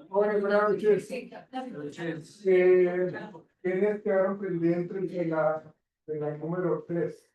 Hola, buenas noches. ¿Quiénes quedaron pendientes de la número 3?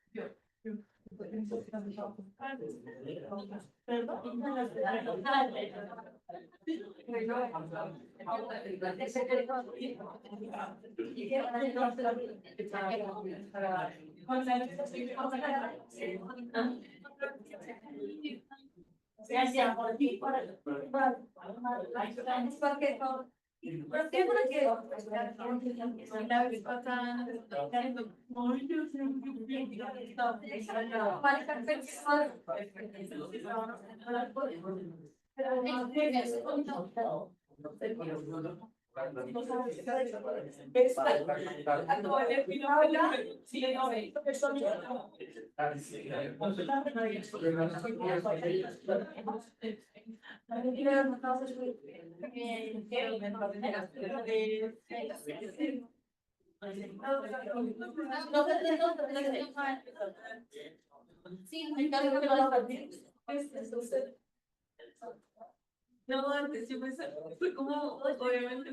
No, antes yo pensé, fue como, obviamente,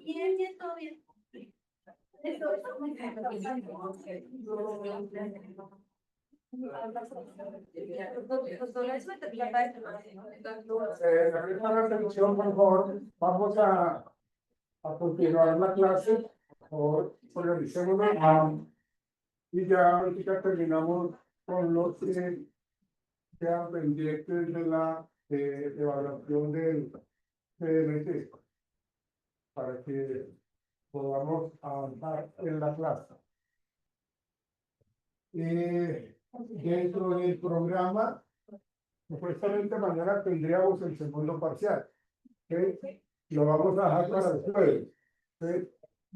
bien, bien, todo bien. La atención, por favor. Vamos a continuar la clase. Organicémonos. Y ya ahorita terminamos con los que quedan pendientes de la evaluación del CMT para que podamos avanzar en la clase. Dentro del programa, supuestamente mañana tendríamos el segundo parcial, que lo vamos a dejar para el jueves, ¿sí?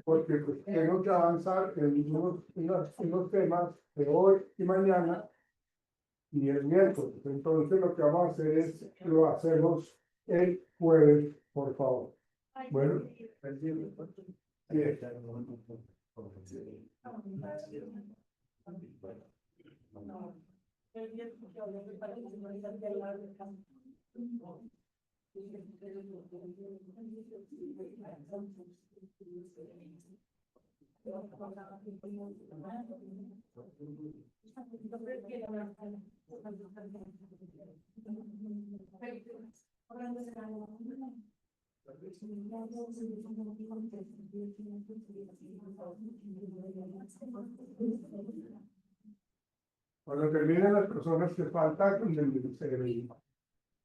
Porque pues, tengo que avanzar en unos temas de hoy y mañana y el miércoles. Entonces lo que vamos a hacer es, lo hacemos el jueves, por favor. Bueno, sí. Cuando terminen las personas que faltan,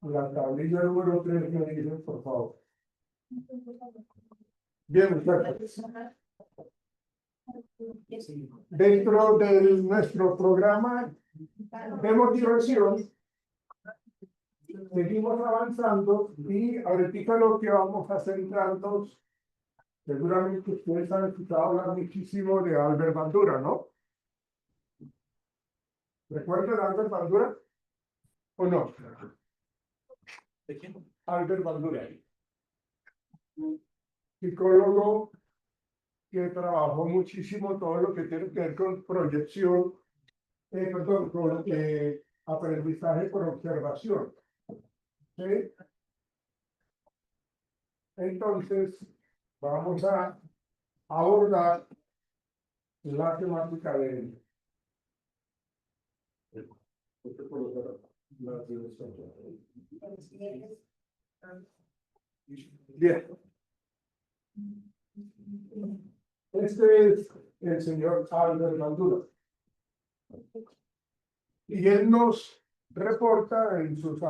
la tablilla número 3 me dicen, por favor. Bien, muchachos. Dentro de nuestro programa de motivación, seguimos avanzando y ahorita lo que vamos a centrarnos, seguramente ustedes han escuchado hablar muchísimo de Albert Bandura, ¿no? ¿Recuerdan a Albert Bandura? ¿O no? ¿De quién? Albert Bandura. psicólogo que trabajó muchísimo todo lo que tiene que ver con proyección, perdón, con aprendizaje por observación. ¿Sí? Entonces, vamos a abordar la temática de bien. Este es el señor Albert Bandura. Y él nos reporta en sus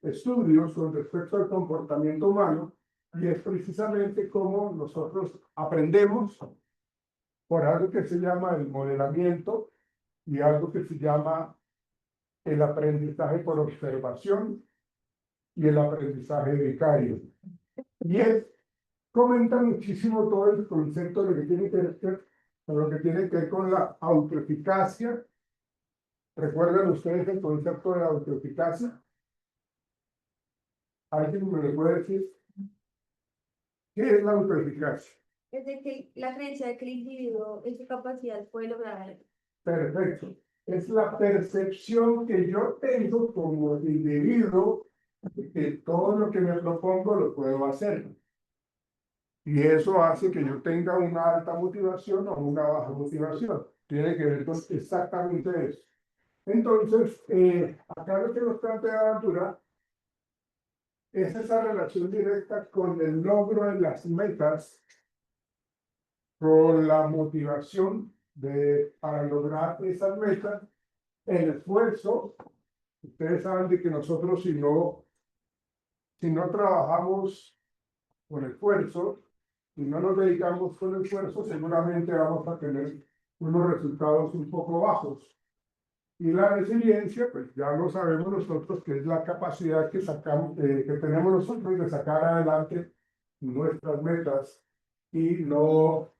estudios con respecto al comportamiento humano, y es precisamente cómo nosotros aprendemos por algo que se llama el modelamiento y algo que se llama el aprendizaje por observación y el aprendizaje vicario. Y él comenta muchísimo todo el concepto de lo que tiene que ver con lo que tiene que ver con la autoeficacia. ¿Recuerdan ustedes el concepto de la autoeficacia? ¿Alguien me lo puede decir? ¿Qué es la autoeficacia? Es de que la creencia de que el individuo en su capacidad puede lograr. Perfecto. Es la percepción que yo tengo como individuo de que todo lo que me propongo lo puedo hacer. Y eso hace que yo tenga una alta motivación o una baja motivación. Tiene que ver con exactamente eso. Entonces, acá lo que nos plantea Bandura es esa relación directa con el logro de las metas, con la motivación para lograr esas metas, el esfuerzo. Ustedes saben de que nosotros si no trabajamos con esfuerzo, si no nos dedicamos con esfuerzo, seguramente vamos a tener unos resultados un poco bajos. Y la resiliencia, pues ya lo sabemos nosotros, que es la capacidad que tenemos nosotros de sacar adelante nuestras metas y no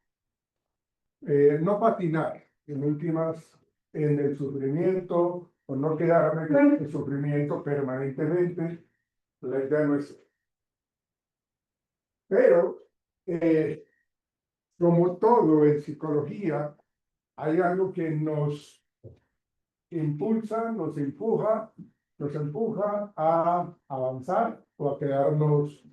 patinar en últimas en el sufrimiento o no quedarme en el sufrimiento permanentemente. La idea no es. Pero, como todo en psicología, hay algo que nos impulsa, nos empuja a avanzar o a quedarnos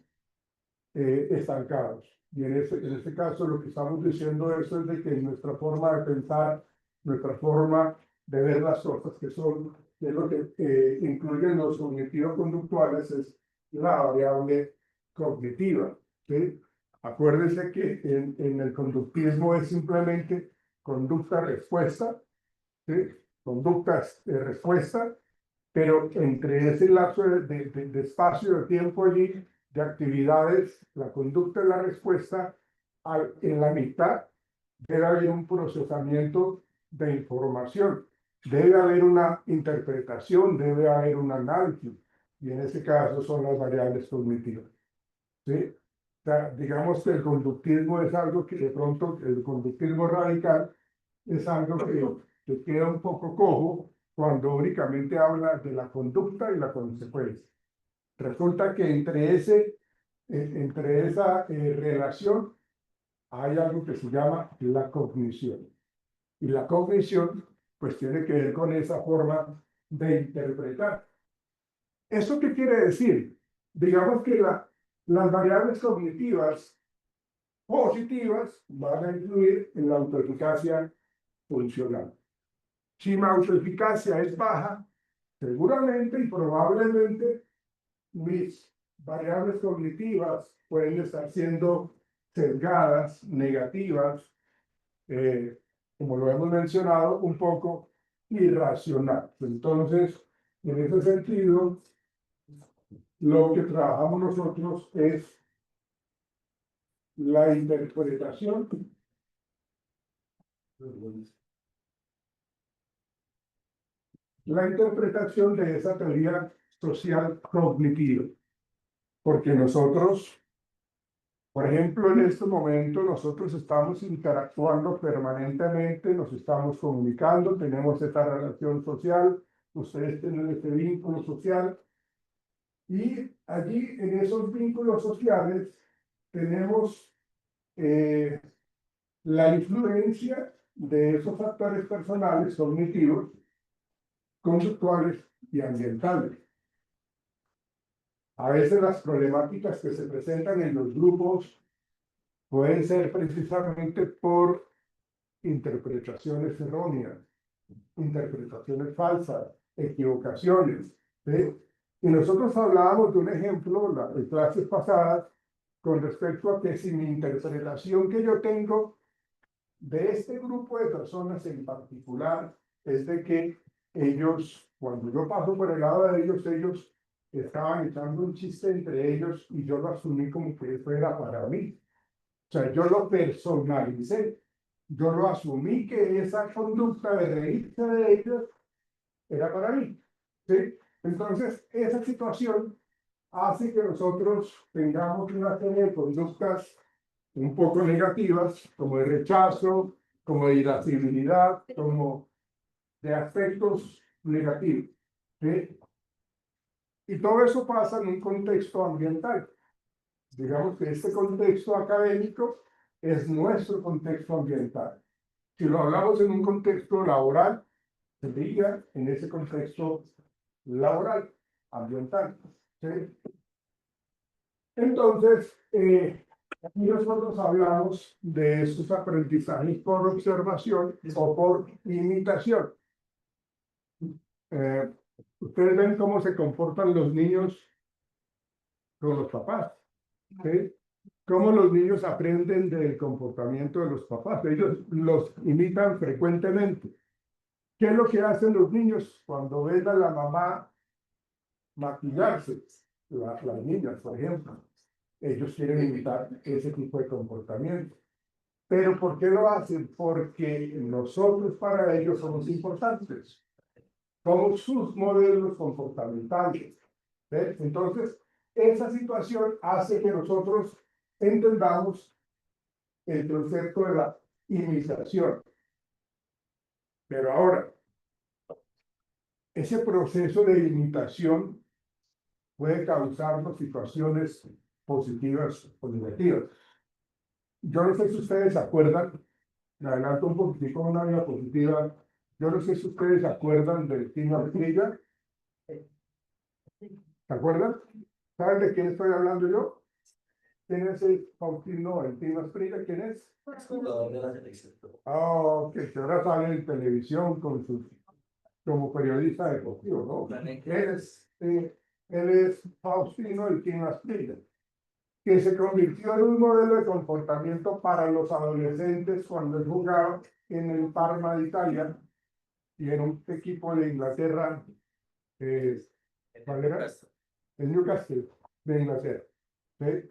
estancados. Y en este caso lo que estamos diciendo eso es de que nuestra forma de pensar, nuestra forma de ver las cosas, que es lo que incluyen los cognitivos conductuales, es la variable cognitiva. ¿Sí? Acuérdense que en el conductismo es simplemente conducta-respuesta, ¿sí? Conducta-respuesta, pero entre ese lapso de espacio, de tiempo allí, de actividades, la conducta y la respuesta, en la mitad debe haber un procesamiento de información, debe haber una interpretación, debe haber un análisis, y en ese caso son las variables cognitivas. ¿Sí? O sea, digamos que el conductismo es algo que de pronto, el conductismo radical es algo que queda un poco cojo cuando únicamente habla de la conducta y la consecuencia. Resulta que entre esa relación hay algo que se llama la cognición. Y la cognición, pues, tiene que ver con esa forma de interpretar. ¿Eso qué quiere decir? Digamos que las variables cognitivas positivas van a influir en la autoeficacia funcional. Si mi autoeficacia es baja, seguramente y probablemente mis variables cognitivas pueden estar siendo sesgadas, negativas, como lo hemos mencionado, un poco irracional. Entonces, en ese sentido, lo que trabajamos nosotros es la interpretación de esa teoría social cognitiva. Porque nosotros, por ejemplo, en este momento, nosotros estamos interactuando permanentemente, nos estamos comunicando, tenemos esta relación social, ustedes tienen este vínculo social, y allí en esos vínculos sociales tenemos la influencia de esos factores personales, cognitivos, conductuales y ambientales. A veces las problemáticas que se presentan en los grupos pueden ser precisamente por interpretaciones erróneas, interpretaciones falsas, equivocaciones, ¿sí? Y nosotros hablábamos de un ejemplo en clases pasadas con respecto a que si mi interpretación que yo tengo de este grupo de personas en particular es de que ellos, cuando yo paso por el lado de ellos estaban echando un chiste entre ellos y yo lo asumí como que eso era para mí. O sea, yo lo personalicé, yo lo asumí que esa conducta de reírse de ellos era para mí, ¿sí? Entonces, esa situación hace que nosotros tengamos una serie de conductas un poco negativas, como de rechazo, como de irascibilidad, como de aspectos negativos, ¿sí? Y todo eso pasa en un contexto ambiental. Digamos que este contexto académico es nuestro contexto ambiental. Si lo hablamos en un contexto laboral, se diga en ese contexto laboral, ambiental, ¿sí? Entonces, aquí nosotros hablamos de estos aprendizajes por observación o por imitación. Eh, Ustedes ven cómo se comportan los niños con los papás, ¿sí? Cómo los niños aprenden del comportamiento de los papás. Ellos los imitan frecuentemente. ¿Qué es lo que hacen los niños cuando ven a la mamá maquillarse? Las niñas, por ejemplo. Ellos quieren imitar ese tipo de comportamiento. ¿Pero por qué lo hacen? Porque nosotros para ellos somos importantes. Somos sus modelos comportamentales. ¿Ves? Entonces, esa situación hace que nosotros entendamos el concepto de la imitación. Pero ahora, ese proceso de imitación puede causarnos situaciones positivas o negativas. Yo no sé si ustedes se acuerdan, me adelanto un poquitico con una diapositiva. Yo no sé si ustedes se acuerdan del Tino Asprilla. ¿Se acuerdan? ¿Saben de quién estoy hablando yo? ¿Quién es el Faustino, el Tino Asprilla? ¿Quién es? Ah, que ahora sale en televisión con sus, como periodista deportivo, ¿no? Él es Faustino, el Tino Asprilla, que se convirtió en un modelo de comportamiento para los adolescentes cuando él jugaba en el Parma de Italia y en un equipo de Inglaterra, ¿cuál era? El Newcastle de Inglaterra. ¿Sí?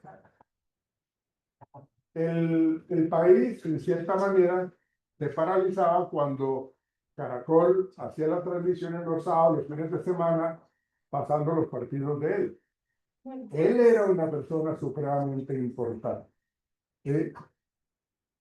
El país, en cierta manera, se paralizaba cuando Caracol hacía la transmisión en los sábados, los fines de semana, pasando los partidos de él. Él era una persona supremamente importante. ¿Sí?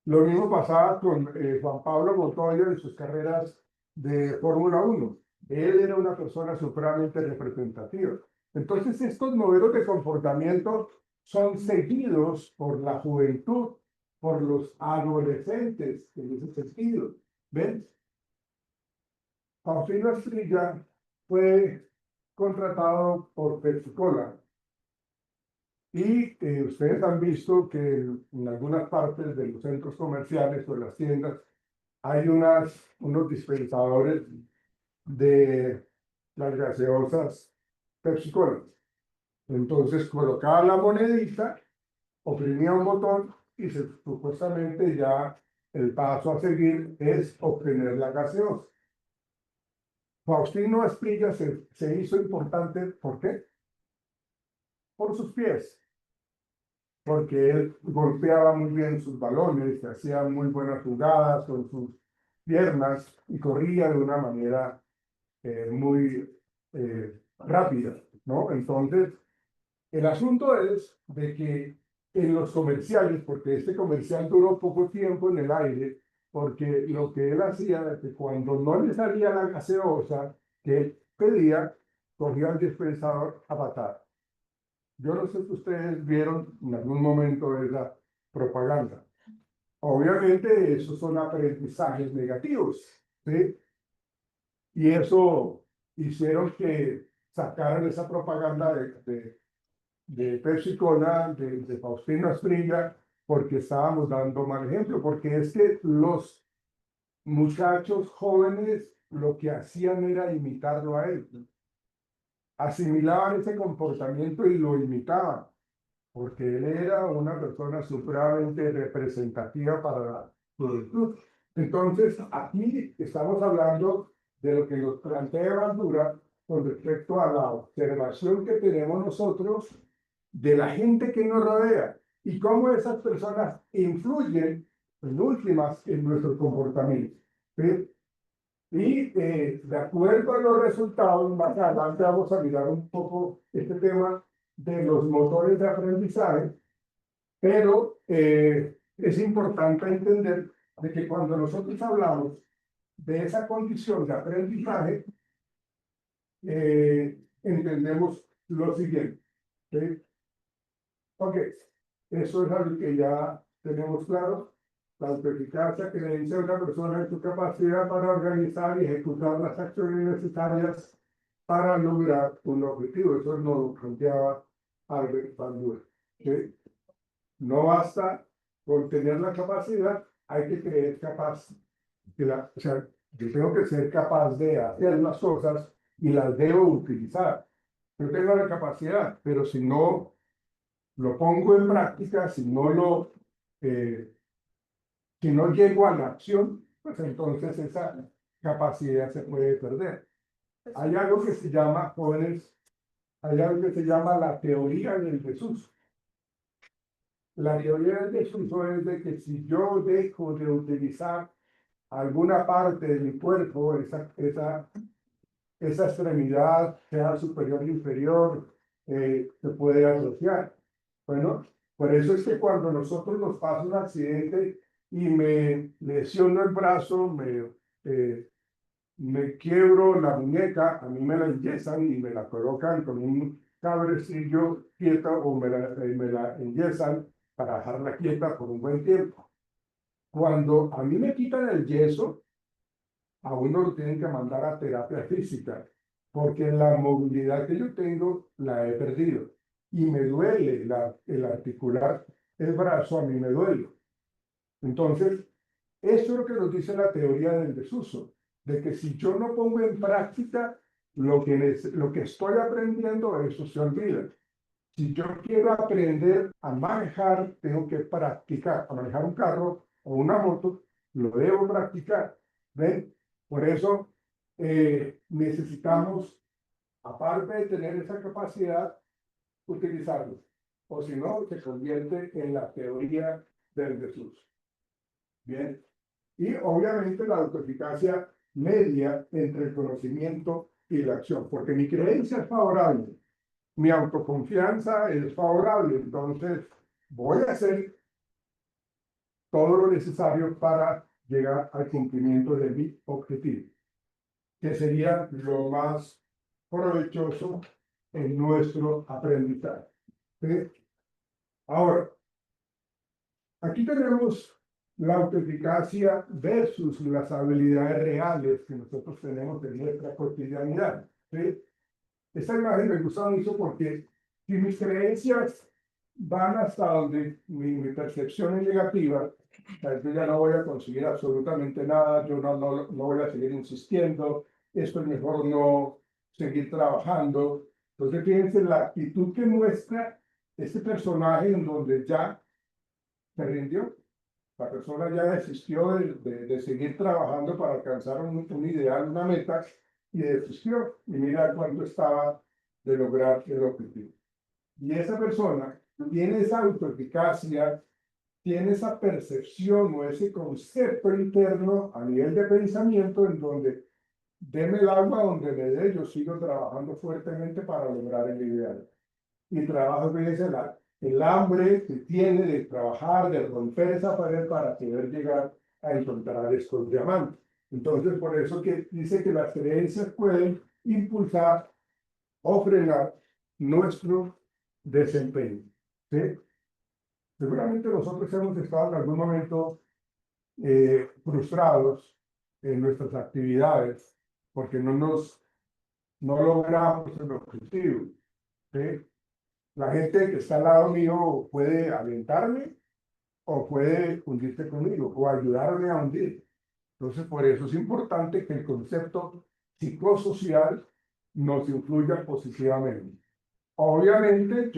Lo mismo pasaba con Juan Pablo Montoya en sus carreras de Fórmula 1. Él era una persona supremamente representativa. Entonces, estos modelos de comportamiento son seguidos por la juventud, por los adolescentes, en ese sentido. ¿Ven? Faustino Asprilla fue contratado por Pepsi-Cola. Y ustedes han visto que en algunas partes de los centros comerciales o en las tiendas hay unos dispensadores de las gaseosas Pepsi-Cola. Entonces colocaba la monedita, oprimía un botón y supuestamente ya el paso a seguir es obtener la gaseosa. Faustino Asprilla se hizo importante, ¿por qué? Por sus pies. Porque él golpeaba muy bien sus balones, hacía muy buenas jugadas con sus piernas y corría de una manera muy rápida, ¿no? Entonces, el asunto es de que en los comerciales, porque este comercial duró poco tiempo en el aire, porque lo que él hacía es que cuando no le salía la gaseosa que él pedía, cogía el dispensador a patar. Yo no sé si ustedes vieron en algún momento esa propaganda. Obviamente, esos son aprendizajes negativos, ¿sí? Y eso hicieron que sacaran esa propaganda de Pepsi Cola, de Faustino Asprilla, porque estábamos dando mal ejemplo, porque es que los muchachos jóvenes lo que hacían era imitarlo a él, asimilaban ese comportamiento y lo imitaban, porque él era una persona supremamente representativa para la juventud. Entonces, aquí estamos hablando de lo que nos plantea Bandura con respecto a la observación que tenemos nosotros de la gente que nos rodea y cómo esas personas influyen, en últimas, en nuestro comportamiento. ¿Sí? Y de acuerdo a los resultados, más adelante vamos a mirar un poco este tema de los motores de aprendizaje, pero es importante entender de que cuando nosotros hablamos de esa condición de aprendizaje, entendemos lo siguiente. ¿Sí? Ok, eso es algo que ya tenemos claro. La autoeficacia que le dice a una persona en su capacidad para organizar y ejecutar las acciones necesarias para lograr un objetivo. Eso nos lo planteaba Albert Bandura. ¿Sí? No basta con tener la capacidad, hay que creer capaz. O sea, yo tengo que ser capaz de hacer las cosas y las debo utilizar. Yo tengo la capacidad, pero si no lo pongo en práctica, eh, si no llego a la acción, pues entonces esa capacidad se puede perder. Hay algo que se llama, jóvenes, hay algo que se llama la teoría del desuso. La teoría del desuso es de que si yo dejo de utilizar alguna parte de mi cuerpo, esa extremidad, sea superior o inferior, se puede asociar. Bueno, por eso es que cuando nosotros nos pasa un accidente y me lesiono el brazo, me quiebro la muñeca, a mí me la enyesan y me la colocan con un cabrecillo quieta o me la enyesan para dejarla quieta por un buen tiempo. Cuando a mí me quitan el yeso, a uno lo tienen que mandar a terapia física, porque la movilidad que yo tengo la he perdido y me duele el articular el brazo, a mí me duele. Entonces, eso es lo que nos dice la teoría del desuso, de que si yo no pongo en práctica lo que estoy aprendiendo, eso se olvida. Si yo quiero aprender a manejar, tengo que practicar. A manejar un carro o una moto, lo debo practicar. ¿Ven? Por eso necesitamos, aparte de tener esa capacidad, utilizarlo. O si no, se convierte en la teoría del desuso. Bien. Y obviamente la autoeficacia media entre el conocimiento y la acción, porque mi creencia es favorable, mi autoconfianza es favorable, entonces voy a hacer todo lo necesario para llegar al cumplimiento de mi objetivo, que sería lo más provechoso en nuestro aprendizaje. ¿Sí? Ahora, aquí tenemos la autoeficacia versus las habilidades reales que nosotros tenemos en nuestra cotidianidad. ¿Sí? Esta imagen me gusta mucho porque si mis creencias van hasta donde mi percepción es negativa, yo ya no voy a conseguir absolutamente nada, yo no voy a seguir insistiendo, esto es mejor no seguir trabajando. Entonces, fíjense la actitud que muestra este personaje en donde ya se rindió. La persona ya desistió de seguir trabajando para alcanzar un ideal, una meta, y desistió. Y mira cuánto estaba de lograr el objetivo. Y esa persona tiene esa autoeficacia, tiene esa percepción o ese concepto interno a nivel de pensamiento en donde deme el agua donde me dé, yo sigo trabajando fuertemente para lograr el ideal. Y trabajo, fíjense, el hambre que tiene de trabajar, de romper esa pared para poder llegar a encontrar estos diamantes. Entonces, por eso que dice que las creencias pueden impulsar o frenar nuestro desempeño. ¿Sí? Seguramente nosotros hemos estado en algún momento frustrados en nuestras actividades porque no logramos el objetivo. ¿Sí? La gente que está al lado mío puede alentarme o puede hundirse conmigo o ayudarme a hundir. Entonces, por eso es importante que el concepto psicosocial nos influya positivamente. Obviamente,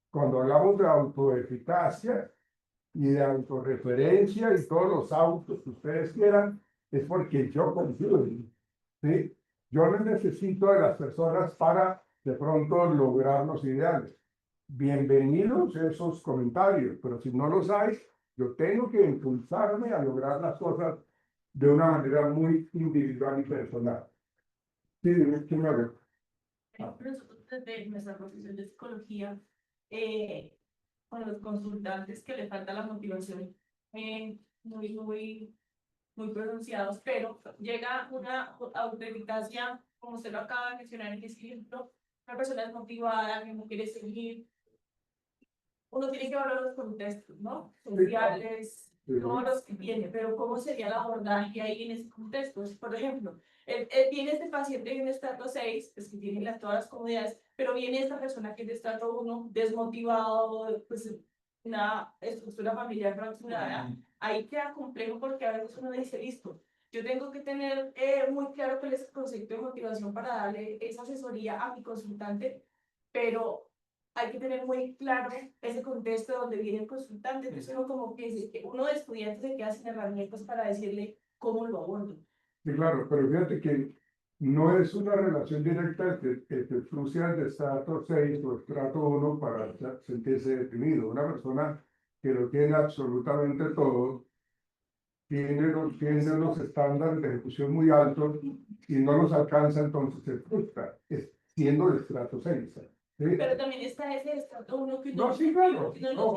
cuando hablamos de autoeficacia y de autorreferencia y todos los autos que ustedes quieran, es porque yo confío en mí, ¿sí? Yo no necesito de las personas para de pronto lograr los ideales. Bienvenidos esos comentarios, pero si no los hay, yo tengo que impulsarme a lograr las cosas de una manera muy individual y personal. Sí, dime, ¿quién me habla? Nosotros desde nuestra profesión de psicología, con los consultantes que le falta la motivación muy pronunciados, pero llega una autoeficacia, como usted lo acaba de mencionar en ese ejemplo, una persona desmotivada, que no quiere seguir. Uno tiene que valorar los contextos, ¿no? Sociales, todos los que tiene, pero ¿cómo sería el abordaje ahí en ese contexto? Por ejemplo, viene este paciente de un estrato 6, pues que tiene todas las comodidades, pero viene esta persona que es de estrato 1, desmotivado, pues una estructura familiar fracturada. Ahí queda complejo porque a veces uno dice, listo, yo tengo que tener muy claro cuál es el concepto de motivación para darle esa asesoría a mi consultante, pero hay que tener muy claro ese contexto donde viene el consultante. Entonces uno como que uno de estudiantes se queda sin herramientas para decirle cómo lo abordo. Sí, claro, pero fíjate que no es una relación directa que te crucias de estrato 6 o estrato 1 para sentirse deprimido. Una persona que lo tiene absolutamente todo, tiene unos estándares de ejecución muy altos y no los alcanza, entonces se frustra, siendo de estrato 6. ¿Sí? Pero también está ese estrato 1 que no, sí, claro. No.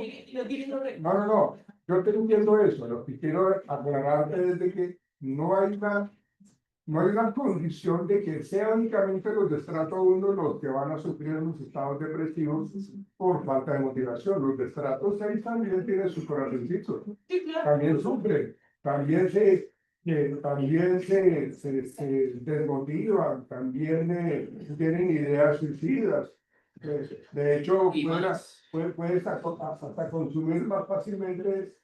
Yo te entiendo eso. Lo que quiero aclararte es de que no hay una condición de que sean únicamente los de estrato 1 los que van a sufrir los estados depresivos por falta de motivación. Los de estrato 6 también tienen su corazoncito. Sí, claro. También sufren, también se desmotivan, también tienen ideas suicidas. De hecho, puedes hasta consumir más fácilmente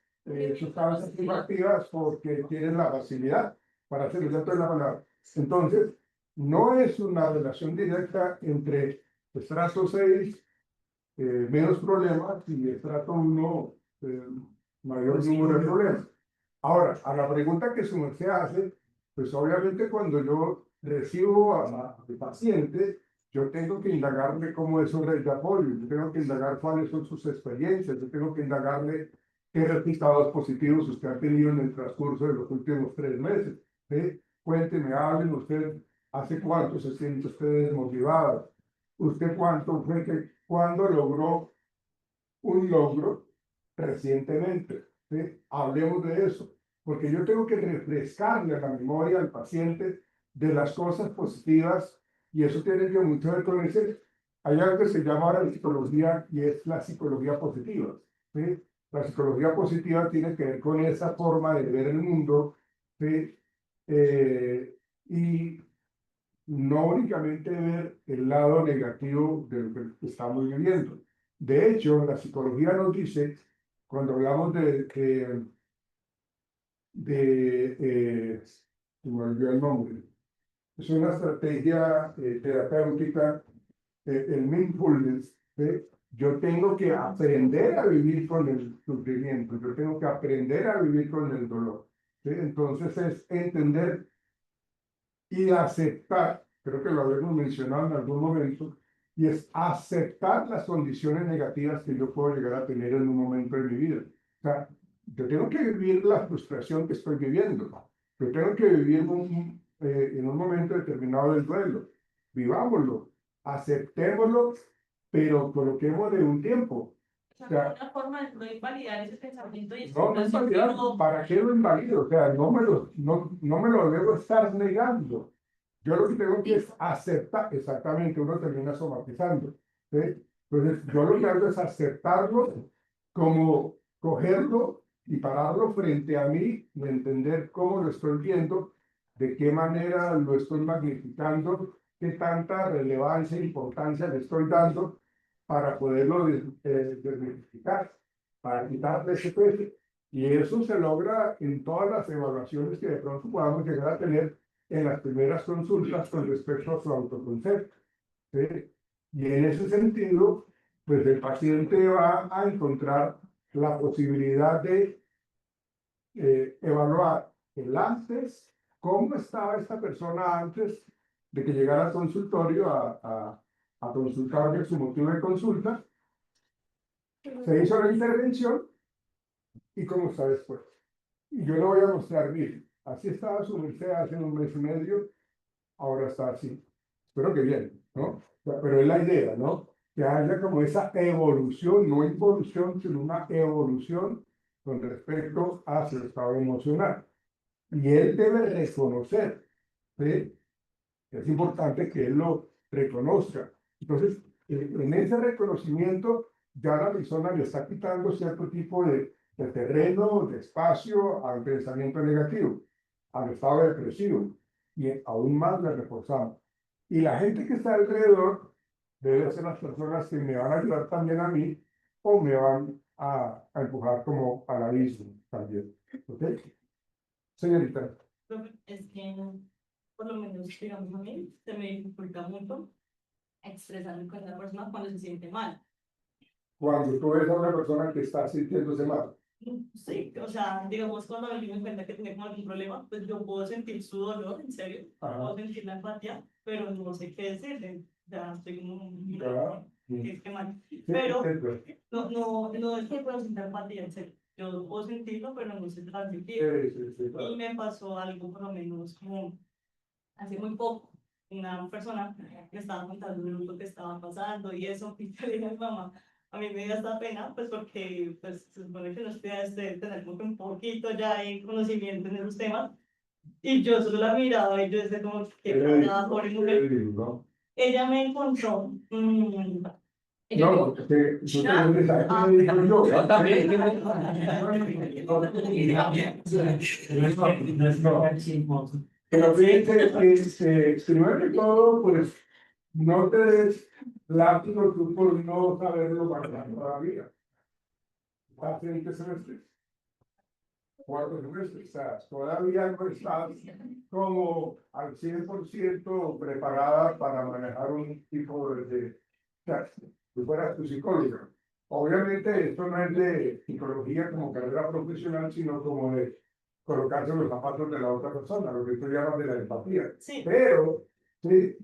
sustancias psicoactivas porque tienen la facilidad para hacer el dato de la palabra. Entonces, no es una relación directa entre estrato 6, menos problemas, y estrato 1, mayor número de problemas. Ahora, a la pregunta que su merced hace, pues obviamente cuando yo recibo a mi paciente, yo tengo que indagarle cómo es su red de apoyo, yo tengo que indagar cuáles son sus experiencias, yo tengo que indagarle qué resultados positivos usted ha tenido en el transcurso de los últimos 3 meses. ¿Sí? Cuénteme, hablen usted, ¿hace cuánto se siente usted desmotivada? ¿Usted cuándo logró un logro recientemente? ¿Sí? Hablemos de eso, porque yo tengo que refrescarle la memoria al paciente de las cosas positivas y eso tiene que mucho ver con ese. Hay algo que se llama ahora psicología y es la psicología positiva. ¿Sí? La psicología positiva tiene que ver con esa forma de ver el mundo, ¿sí? Y no únicamente ver el lado negativo de lo que estamos viviendo. De hecho, la psicología nos dice, cuando hablamos se me olvidó el nombre, es una estrategia terapéutica, el mindfulness, ¿sí? Yo tengo que aprender a vivir con el sufrimiento, yo tengo que aprender a vivir con el dolor. ¿Sí? Entonces es entender y aceptar, creo que lo habíamos mencionado en algún momento, y es aceptar las condiciones negativas que yo puedo llegar a tener en un momento de mi vida. O sea, yo tengo que vivir la frustración que estoy viviendo. Yo tengo que vivir en un momento determinado del duelo. Vivámoslo, aceptémoslo, pero coloquemos de un tiempo. O sea, una forma de no invalidar ese pensamiento y No invalidar, ¿para qué lo invalido? O sea, no me lo debo estar negando. Yo lo que tengo que es aceptar, exactamente, uno termina somatizando. ¿Sí? Entonces, yo lo que hago es aceptarlo, como cogerlo y pararlo frente a mí y entender cómo lo estoy viendo, de qué manera lo estoy magnificando, qué tanta relevancia e importancia le estoy dando para poderlo desmitificar, para quitarle ese peso. Y eso se logra en todas las evaluaciones que de pronto podamos llegar a tener en las primeras consultas con respecto a su autoconcepto, ¿sí? Y en ese sentido, pues el paciente va a encontrar la posibilidad de evaluar el antes, cómo estaba esta persona antes de que llegara al consultorio a consultarle su motivo de consulta, se hizo la intervención y cómo está después. Y yo le voy a mostrar, mire, así estaba su merced hace un mes y medio, ahora está así. Espero que bien, ¿no? O sea, pero es la idea, ¿no? Que haya como esa evolución, no involución, sino una evolución con respecto a su estado emocional. Y él debe reconocer, ¿sí? Es importante que él lo reconozca. Entonces, en ese reconocimiento, ya la persona le está quitando cierto tipo de terreno, de espacio al pensamiento negativo, al estado depresivo, y aún más le reforzamos. Y la gente que está alrededor debe ser las personas que me van a ayudar también a mí o me van a empujar como al abismo también. ¿Ok? Señorita. Es que, por lo menos, digamos, a mí se me dificulta mucho expresarme con una persona cuando se siente mal. Cuando tú ves a una persona que está sintiéndose mal. Sí, o sea, digamos, cuando me doy cuenta que tiene como algún problema, pues yo puedo sentir su dolor, en serio, puedo sentir la empatía, pero no sé qué decirle. O sea, estoy como, qué mal. Pero no es que puedo sentir empatía, en serio. Yo puedo sentirlo, pero no sé transmitirlo. Y me pasó algo, por lo menos, como hace muy poco, una persona me estaba contando lo que estaba pasando y eso, y yo le dije a mi mamá, a mí me dio esta pena, pues porque pues, se supone que los estudiantes deben tener como que un poquito ya de conocimiento en esos temas, y yo solo la miraba y yo decía como, qué pasada, pobre mujer. Ella me encontró, no, porque yo también. Yo también. Pero fíjense que, primero que todo, pues, no te des látigo tú por no saberlo guardar todavía. Estás en qué semestre. Cuarto semestre, o sea, todavía no estás como al 100% preparada para manejar un tipo o sea, si fueras tu psicóloga. Obviamente esto no es de psicología como carrera profesional, sino como de colocarse en los zapatos de la otra persona, lo que tú llamas de la empatía. Sí. Pero, sí,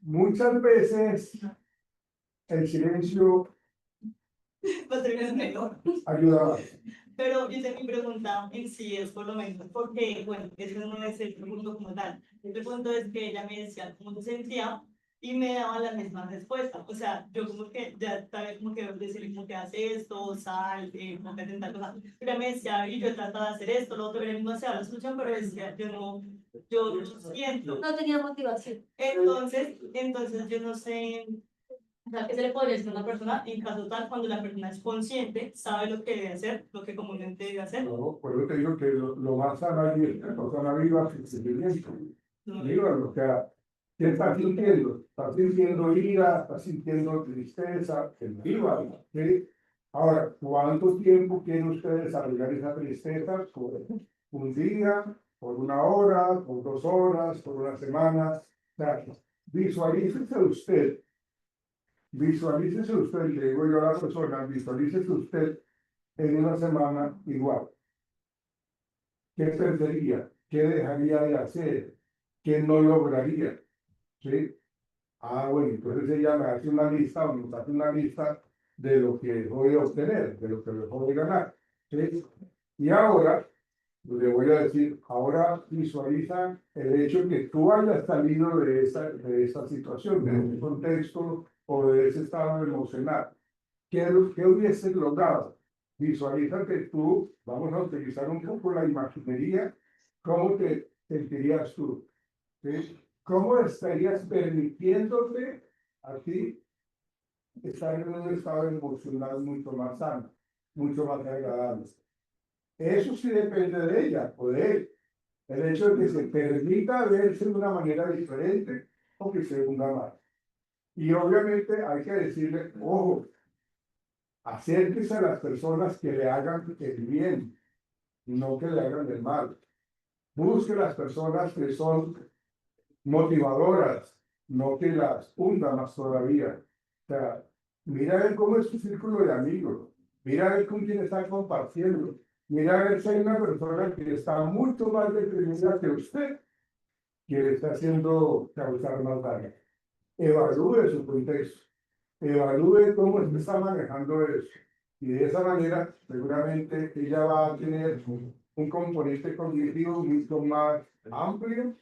muchas veces el silencio ayuda más. Pero dice mi pregunta en sí es por lo menos, porque, bueno, eso no es el punto como tal. El punto es que ella me decía cómo se sentía y me daba la misma respuesta. O sea, yo como que ya sabía como que decirle como que hace esto, sal, como que hace tal cosa. Ella me decía, y yo trataba de hacer esto, lo otro, él no hacía la solución, pero decía, yo no siento. No tenía motivación. Entonces yo no sé. O sea, ¿qué se le podría decir a una persona en caso tal cuando la persona es consciente, sabe lo que debe hacer, lo que comúnmente debe hacer? No, por eso te digo que lo más sano es la persona viva, sentimiento. Viva, o sea, ¿qué estás sintiendo? ¿Estás sintiendo ira? ¿Estás sintiendo tristeza? Viva, ¿sí? Ahora, ¿cuánto tiempo quieren ustedes desarrollar esa tristeza? ¿Por un día? ¿Por una hora? ¿Por 2 horas? ¿Por una semana? O sea, visualícese usted. Visualícese usted, le digo yo a la persona, visualícese usted en una semana igual. ¿Qué perdería? ¿Qué dejaría de hacer? ¿Qué no lograría? ¿Sí? Ah, bueno, entonces ella me hace una lista o nos hace una lista de lo que voy a obtener, de lo que me voy a ganar. ¿Sí? Y ahora, le voy a decir, ahora visualiza el hecho que tú hayas salido de esa situación, de ese contexto o de ese estado emocional. ¿Qué hubieses logrado? Visualiza que tú, vamos a utilizar un poco la imaginería, ¿cómo te sentirías tú? ¿Sí? ¿Cómo estarías permitiéndote a ti está en un estado emocional mucho más sano, mucho más agradable. Eso sí depende de ella o de él. El hecho de que se permita verse de una manera diferente o que se hunda más. Y obviamente hay que decirle, ojo, acérquese a las personas que le hagan el bien, no que le hagan el mal. Busque las personas que son motivadoras, no que las hunda más todavía. O sea, mira a ver cómo es su círculo de amigos, mira a ver con quién está compartiendo, mira a ver si hay una persona que está mucho más deprimida que usted, que le está haciendo causar más daño. Evalúe su contexto, evalúe cómo se está manejando eso. Y de esa manera, seguramente ella va a tener un componente cognitivo mucho más amplio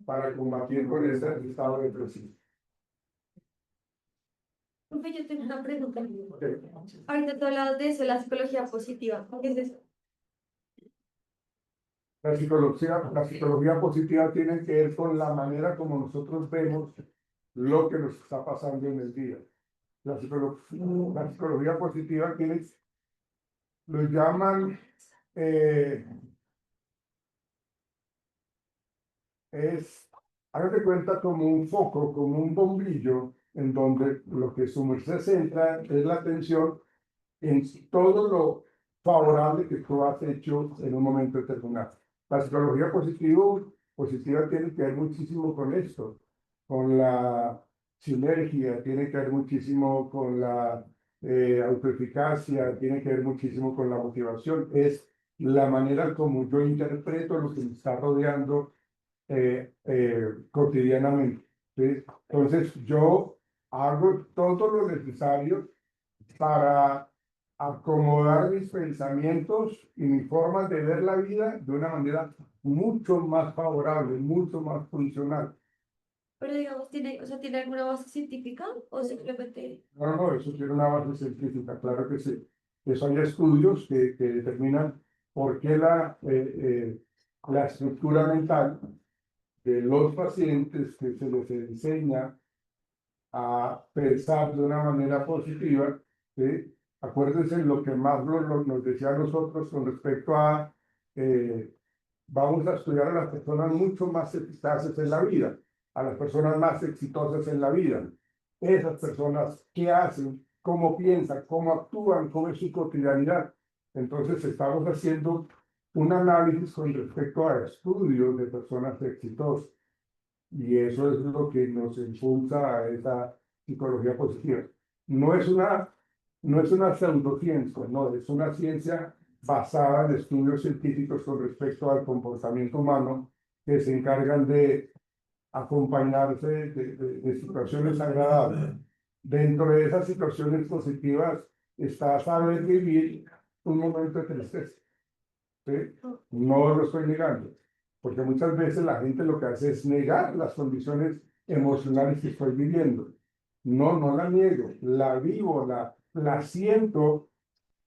para combatir con ese estado depresivo. Profe, yo tengo una pregunta. Sí. Ahorita tú hablabas de eso, la psicología positiva. ¿Qué es eso? La psicología positiva tiene que ver con la manera como nosotros vemos lo que nos está pasando en el día. La psicología positiva tiene, lo llaman, hágate cuenta como un foco, como un bombillo, en donde lo que su merced centra es la atención en todo lo favorable que tú has hecho en un momento determinado. La psicología positiva tiene que ver muchísimo con esto, con la sinergia, tiene que ver muchísimo con la autoeficacia, tiene que ver muchísimo con la motivación. Es la manera como yo interpreto lo que me está rodeando cotidianamente. ¿Sí? Entonces, yo hago todo lo necesario para acomodar mis pensamientos y mi forma de ver la vida de una manera mucho más favorable, mucho más funcional. Pero digamos, ¿tiene, o sea, ¿tiene alguna base científica o simplemente? No, no, eso tiene una base científica, claro que sí. Eso hay estudios que determinan por qué la estructura mental de los pacientes que se les enseña a pensar de una manera positiva, ¿sí? Acuérdense lo que Maslow nos decía a nosotros con respecto a, vamos a estudiar a las personas mucho más eficaces en la vida, a las personas más exitosas en la vida. Esas personas, ¿qué hacen? ¿Cómo piensan? ¿Cómo actúan? ¿Cómo es su cotidianidad? Entonces estamos haciendo un análisis con respecto a estudios de personas exitosas. Y eso es lo que nos impulsa a esa psicología positiva. No es una, no es una pseudociencia, no, es una ciencia basada en estudios científicos con respecto al comportamiento humano que se encargan de acompañarse de situaciones agradables. Dentro de esas situaciones positivas está saber vivir un momento de tristeza. ¿Sí? No lo estoy negando, porque muchas veces la gente lo que hace es negar las condiciones emocionales que estoy viviendo. No, no la niego, la vivo, la siento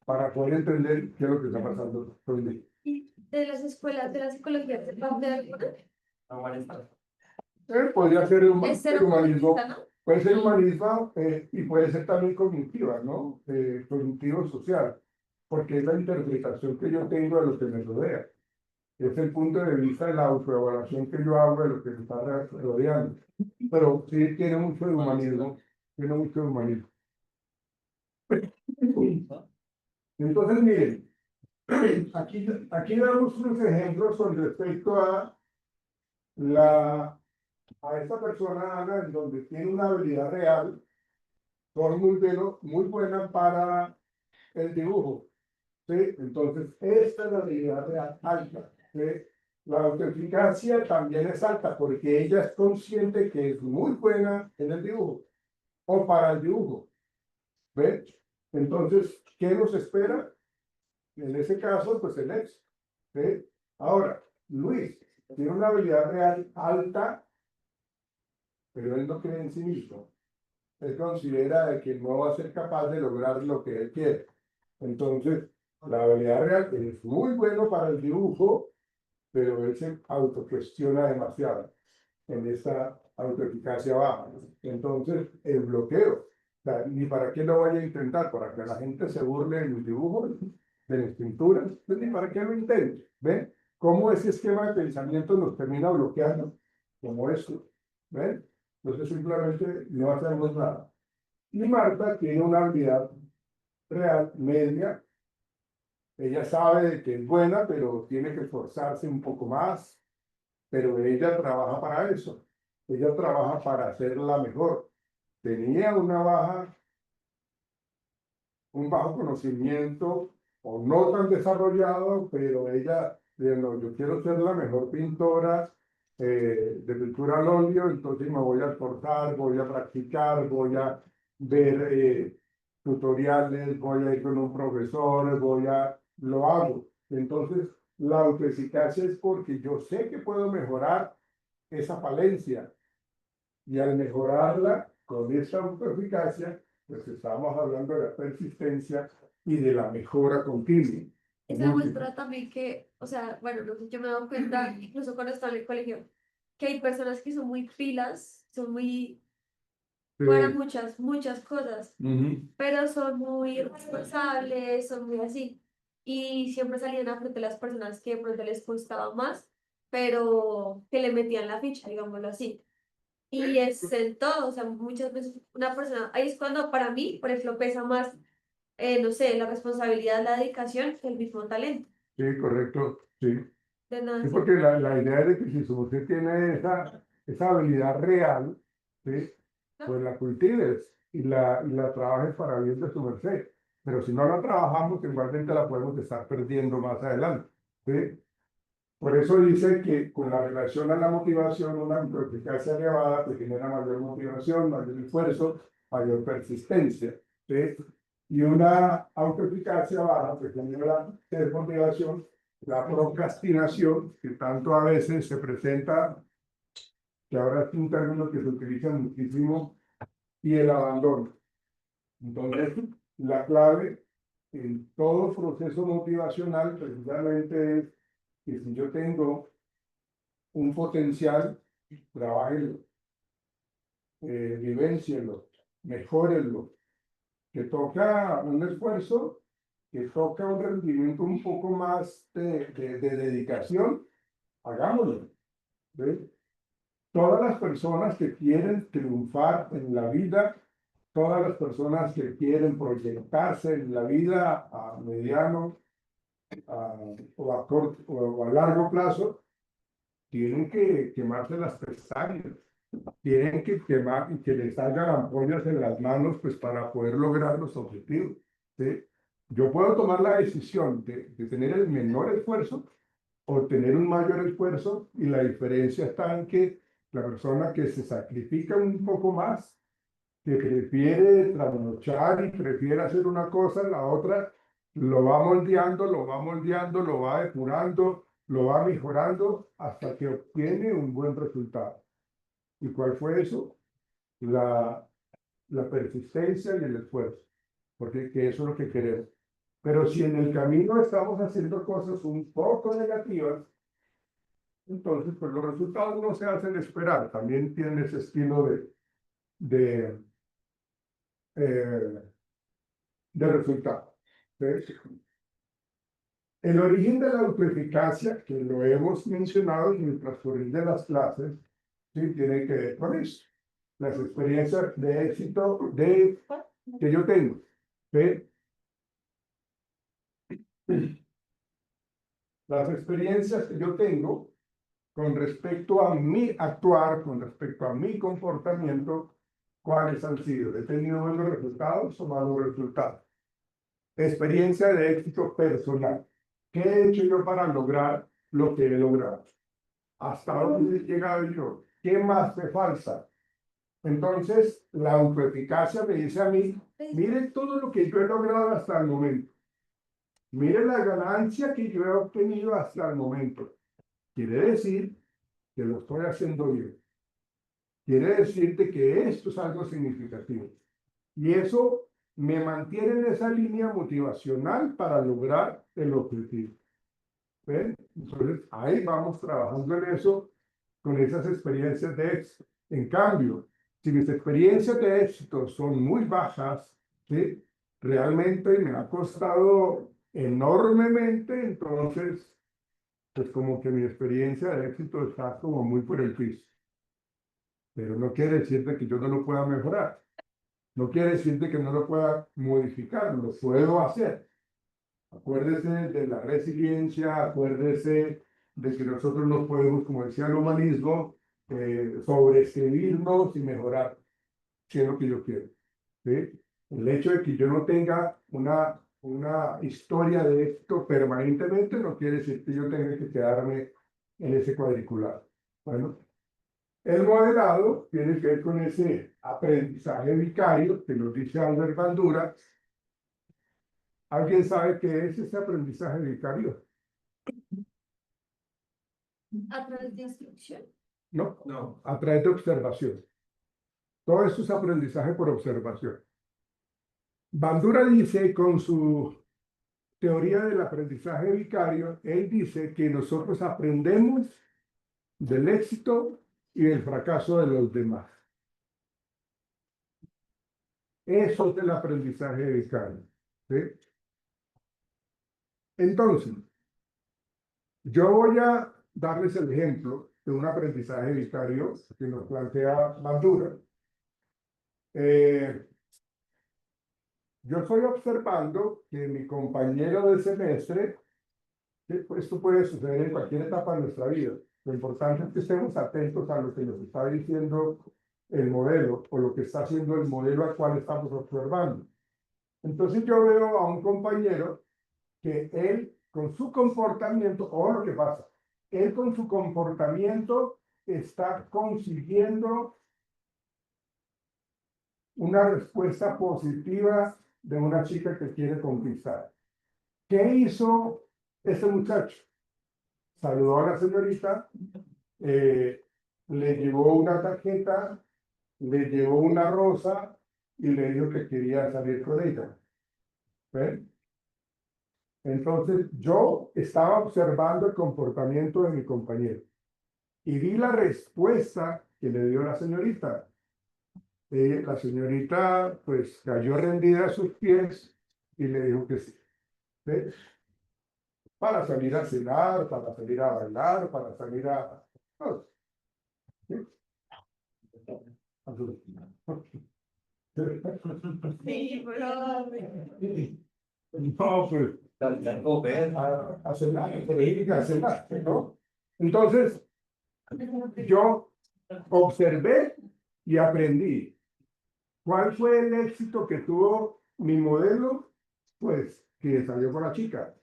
para poder entender qué es lo que está pasando conmigo. ¿Y de las escuelas de la psicología se parte de alguna? Podría ser Es ser humanismo, humanista, ¿no? puede ser humanismo y puede ser también cognitiva, ¿no? Cognitivo social, porque es la interpretación que yo tengo de lo que me rodea. Es el punto de vista de la autoevaluación que yo hago de lo que me está rodeando. Pero sí tiene mucho de humanismo, tiene mucho de humanismo. Entonces, miren, aquí damos unos ejemplos con respecto a a esta persona, Ana, en donde tiene una habilidad real, son muy buena para el dibujo. ¿Sí? Entonces, esta es la habilidad real alta. ¿Sí? La autoeficacia también es alta porque ella es consciente que es muy buena en el dibujo o para el dibujo. ¿Ve? Entonces, ¿qué nos espera? En ese caso, pues el éxito. ¿Sí? Ahora, Luis tiene una habilidad real alta, pero él no cree en sí mismo. Él considera de que no va a ser capaz de lograr lo que él quiere. Entonces, la habilidad real es muy bueno para el dibujo, pero él se autocuestiona demasiado en esa autoeficacia baja. Entonces, el bloqueo. sea, ni para qué lo voy a intentar, para que la gente se burle de mis dibujos, de mis pinturas, pues ni para qué lo intento. ¿Ven? Cómo ese esquema de pensamiento nos termina bloqueando, como esto. ¿Ven? Entonces simplemente no hacemos nada. Y Marta tiene una habilidad real, media. Ella sabe de que es buena, pero tiene que esforzarse un poco más. Pero ella trabaja para eso. Ella trabaja para hacerla mejor. Tenía un bajo conocimiento o no tan desarrollado, pero ella, no, yo quiero ser la mejor pintora de pintura al óleo, entonces me voy a esforzar, voy a practicar, voy a ver tutoriales, voy a ir con un profesor, lo hago. Entonces, la autoeficacia es porque yo sé que puedo mejorar esa falencia y al mejorarla con esa autoeficacia, pues estamos hablando de la persistencia y de la mejora continua. Eso demuestra también que, o sea, bueno, no sé, yo me he dado cuenta, incluso cuando estaba en el colegio, que hay personas que son muy pilas, son muy, para Sí. muchas cosas, Ujú. pero son muy responsables, son muy así. Y siempre salían a frente las personas que de pronto les costaba más, pero que le metían la ficha, digámoslo así. Y es en todo, o sea, muchas veces una persona, ahí es cuando para mí, por ejemplo, pesa más, no sé, la responsabilidad, la dedicación, que el mismo talento. Sí, correcto, sí. De nada Sí, sirve. porque la idea es de que si usted tiene esa habilidad real, ¿sí? ¿No? Pues la cultives y la trabajes para bien de su merced. Pero si no la trabajamos, igualmente la podemos estar perdiendo más adelante. ¿Sí? Por eso dice que con la relación a la motivación, una autoeficacia elevada pues genera mayor motivación, mayor esfuerzo, mayor persistencia. ¿Sí? Y una autoeficacia baja pues genera desmotivación, la procrastinación, que tanto a veces se presenta, que ahora es un término que se utiliza muchísimo, y el abandono. Entonces, la clave en todo proceso motivacional precisamente es que si yo tengo un potencial, trabajenlo, vivéncienlo, mejórenlo, que toca un esfuerzo, que toca un rendimiento un poco más de dedicación, hagámoslo. ¿Ves? Todas las personas que quieren triunfar en la vida, todas las personas que quieren proyectarse en la vida a mediano o a largo plazo, tienen que quemarse las pestañas. Tienen que quemar y que les salgan ampollas en las manos pues para poder lograr los objetivos. ¿Sí? Yo puedo tomar la decisión de tener el menor esfuerzo o tener un mayor esfuerzo y la diferencia está en que la persona que se sacrifica un poco más, que prefiere trasnochar y prefiere hacer una cosa, la otra lo va moldeando, lo va depurando, lo va mejorando hasta que obtiene un buen resultado. ¿Y cuál fue eso? La, la persistencia y el esfuerzo, porque que eso es lo que queremos. Pero si en el camino estamos haciendo cosas un poco negativas, entonces pues los resultados no se hacen esperar, también tienen ese estilo de, eh, de resultado. ¿Sí? El origen de la autoeficacia, que lo hemos mencionado en el transcurrir de las clases, ¿sí? Tiene que ver con eso. Las experiencias de éxito que yo tengo. ¿Sí? Las experiencias que yo tengo con respecto a mi actuar, con respecto a mi comportamiento, ¿cuáles han sido? ¿He tenido buenos resultados o malos resultados? Experiencia de éxito personal. ¿Qué he hecho yo para lograr lo que he logrado? ¿Hasta dónde he llegado yo? ¿Qué más me falta? Entonces, la autoeficacia me dice a mí, mire todo lo que yo he logrado hasta el momento. Mire la ganancia que yo he obtenido hasta el momento. Quiere decir que lo estoy haciendo bien. Quiere decirte que esto es algo significativo. Y eso me mantiene en esa línea motivacional para lograr el objetivo. ¿Ven? Entonces, ahí vamos trabajando en eso, con esas experiencias de éxito. En cambio, Si mis experiencias de éxito son muy bajas, ¿sí? Realmente me ha costado enormemente, entonces, pues como que mi experiencia de éxito está como muy por el piso. Pero no quiere decir de que yo no lo pueda mejorar. No quiere decir de que no lo pueda modificar, lo puedo hacer. Acuérdese de la resiliencia, acuérdese de que nosotros nos podemos, como decía el humanismo, sobreescribirnos y mejorar, si es lo que yo quiero. ¿Sí? El hecho de que yo no tenga una historia de éxito permanentemente no quiere decir que yo tenga que quedarme en ese cuadriculado. Bueno, el modelado tiene que ver con ese aprendizaje vicario que nos dice Albert Bandura. ¿Alguien sabe qué es ese aprendizaje vicario? A través de instrucción. No, no, a través de observación. Todo esto es aprendizaje por observación. Bandura dice con su teoría del aprendizaje vicario, él dice que nosotros aprendemos del éxito y del fracaso de los demás. Eso es el aprendizaje vicario. ¿Sí? Entonces, yo voy a darles el ejemplo de un aprendizaje vicario que nos plantea Bandura. Yo estoy observando que mi compañero de semestre, esto puede suceder en cualquier etapa de nuestra vida. Lo importante es que estemos atentos a lo que nos está diciendo el modelo o lo que está haciendo el modelo al cual estamos observando. Entonces yo veo a un compañero que él con su comportamiento, o lo que pasa, él con su comportamiento está consiguiendo una respuesta positiva de una chica que quiere conquistar. ¿Qué hizo este muchacho? Saludó a la señorita, le llevó una tarjeta, le llevó una rosa y le dijo que quería salir con ella. ¿Ven? Entonces yo estaba observando el comportamiento de mi compañero y vi la respuesta que le dio la señorita. La señorita pues cayó rendida a sus pies y le dijo que sí. ¿Ves? Para salir a cenar, para salir a bailar, para salir a... ¿Sí? Sí, pero No, pues, a cenar, a cenar, ¿no? Entonces, yo observé y aprendí. ¿Cuál fue el éxito que tuvo mi modelo? Pues que salió con la chica.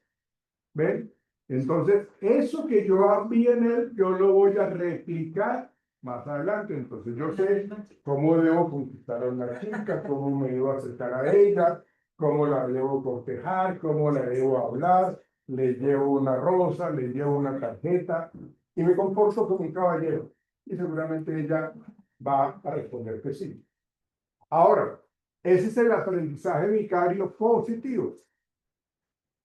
¿Ven? Entonces, eso que yo vi en él, yo lo voy a replicar más adelante. Entonces, yo sé cómo debo conquistar a una chica, cómo me debo acercar a ella, cómo la debo cortejar, cómo la debo hablar, le llevo una rosa, le llevo una tarjeta y me comporto como un caballero. Y seguramente ella va a responder que sí. Ahora, ese es el aprendizaje vicario positivo.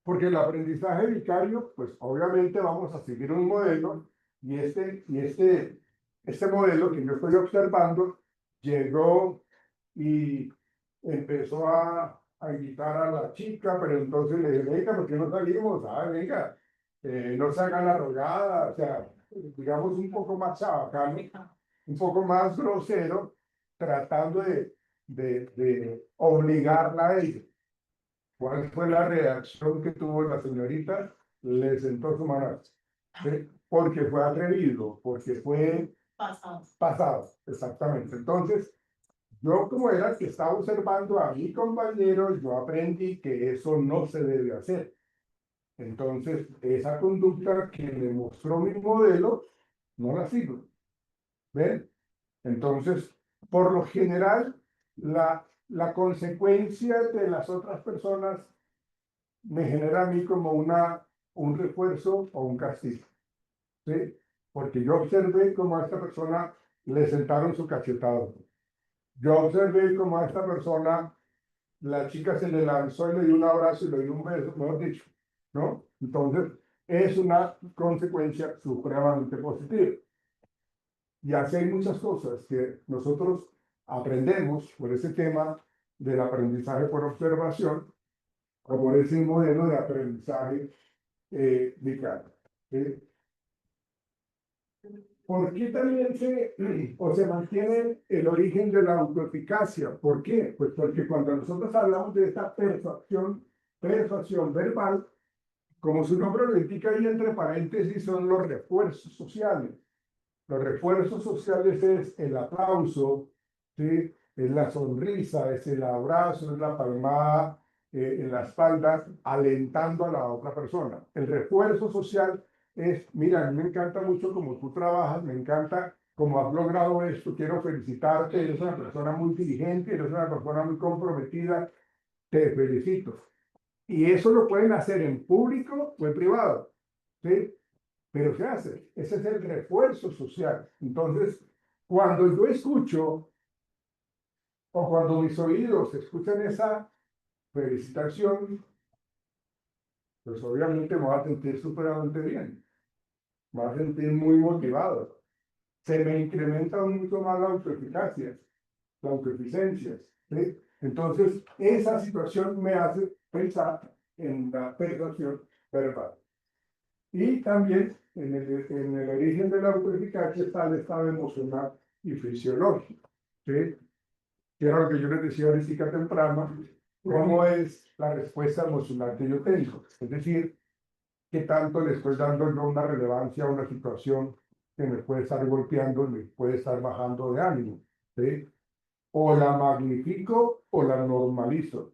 Porque el aprendizaje vicario, pues obviamente vamos a seguir un modelo y este modelo que yo estoy observando llegó y empezó a invitar a la chica, pero entonces le dije, venga, ¿por qué no salimos? Ah, venga, no se hagan la rogada, o sea, digamos un poco más chabacano, un poco más grosero, tratando de obligarla a ella. ¿Cuál fue la reacción que tuvo la señorita? Le sentó su mano. ¿Sí? Porque fue atrevido, porque fue pasado, exactamente. Entonces, yo como era el que estaba observando a mi compañero, yo aprendí que eso no se debe hacer. Entonces, esa conducta que me mostró mi modelo, no la sigo. ¿Ven? Entonces, por lo general, la consecuencia de las otras personas me genera a mí como un refuerzo o un castigo. ¿Sí? Porque yo observé cómo a esta persona le sentaron su cachetado. Yo observé cómo a esta persona la chica se le lanzó y le dio un abrazo y le dio un beso, mejor dicho, ¿no? Entonces, es una consecuencia supremamente positiva. Y así hay muchas cosas que nosotros aprendemos por ese tema del aprendizaje por observación o por ese modelo de aprendizaje vicario. ¿Sí? ¿Por qué también se mantiene el origen de la autoeficacia? ¿Por qué? Pues porque cuando nosotros hablamos de esta persuasión verbal, como su nombre lo indica ahí entre paréntesis, son los refuerzos sociales. Los refuerzos sociales es el aplauso, ¿sí? Es la sonrisa, es el abrazo, es la palmada en la espalda, alentando a la otra persona. El refuerzo social es, mira, a mí me encanta mucho cómo tú trabajas, me encanta cómo has logrado esto, quiero felicitarte, eres una persona muy diligente, eres una persona muy comprometida, te felicito. Y eso lo pueden hacer en público o en privado, ¿sí? Pero se hace, ese es el refuerzo social. Entonces, cuando yo escucho o cuando mis oídos escuchan esa felicitación, pues obviamente me voy a sentir supremamente bien, me voy a sentir muy motivado. Se me incrementa mucho más la autoeficacia, la autoeficiencia, ¿sí? Entonces, esa situación me hace pensar en la persuasión verbal. Y también en el origen de la autoeficacia está el estado emocional y fisiológico, ¿sí? Que era lo que yo les decía ahorita temprano, cómo es la respuesta emocional que yo tengo. Es decir, qué tanto le estoy dando yo una relevancia a una situación que me puede estar golpeando, me puede estar bajando de ánimo, ¿sí? O la magnifico o la normalizo.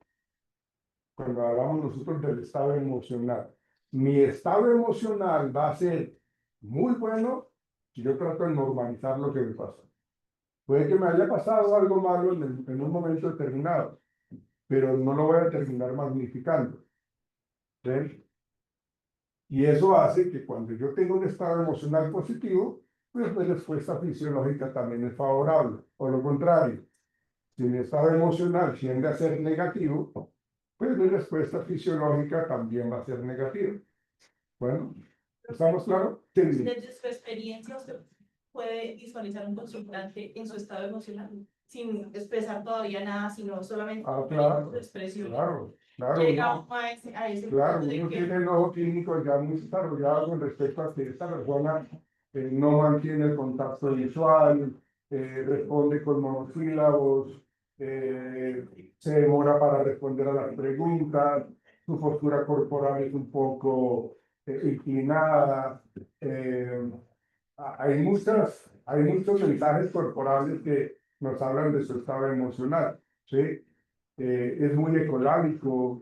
Cuando hablamos nosotros del estado emocional, mi estado emocional va a ser muy bueno si yo trato de normalizar lo que me pasa. Puede que me haya pasado algo malo en un momento determinado, pero no lo voy a terminar magnificando, ¿sí? Y eso hace que cuando yo tengo un estado emocional positivo, pues mi respuesta fisiológica también es favorable. O lo contrario, si mi estado emocional tiende a ser negativo, pues mi respuesta fisiológica también va a ser negativa. Bueno, ¿estamos claros? Sí. Desde su experiencia, usted puede visualizar un consultante en su estado emocional sin expresar todavía nada, sino solamente Claro, su expresión. claro, claro. Llega No, a ese claro, punto de uno que tiene el ojo clínico ya muy desarrollado con respecto a que esta persona no mantiene el contacto visual, responde con monosílabos, se demora para responder a las preguntas, su postura corporal es un poco inclinada. Hay muchos mensajes corporales que nos hablan de su estado emocional, ¿sí? Es muy económico,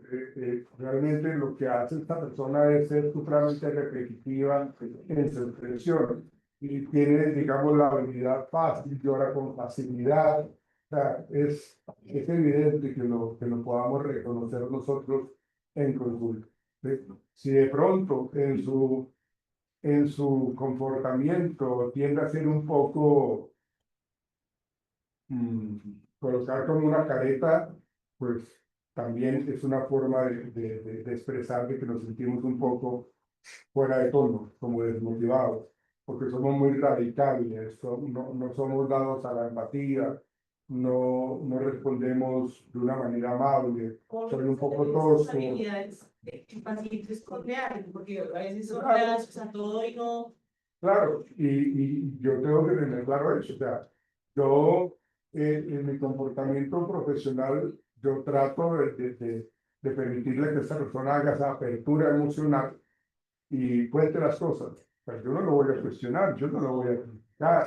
realmente lo que hace esta persona es ser supremamente repetitiva en su expresión y tiene, digamos, la habilidad fácil, llora con facilidad. O sea, es evidente que lo podamos reconocer nosotros en consulta, ¿sí? Si de pronto en su comportamiento tiende a ser un poco mm, colocar como una careta, pues también es una forma de expresar de que nos sentimos un poco fuera de tono, como desmotivados, porque somos muy radicales, no somos dados a la empatía, no respondemos de una manera amable, soy un poco tosco. El paciente esconde algo, porque a veces son Claro. reacios a todo y no. Claro, y yo tengo que tener claro eso, o sea, yo en mi comportamiento profesional, yo trato de permitirle que esta persona haga esa apertura emocional y cuente las cosas. Pero yo no lo voy a cuestionar, yo no lo voy a criticar,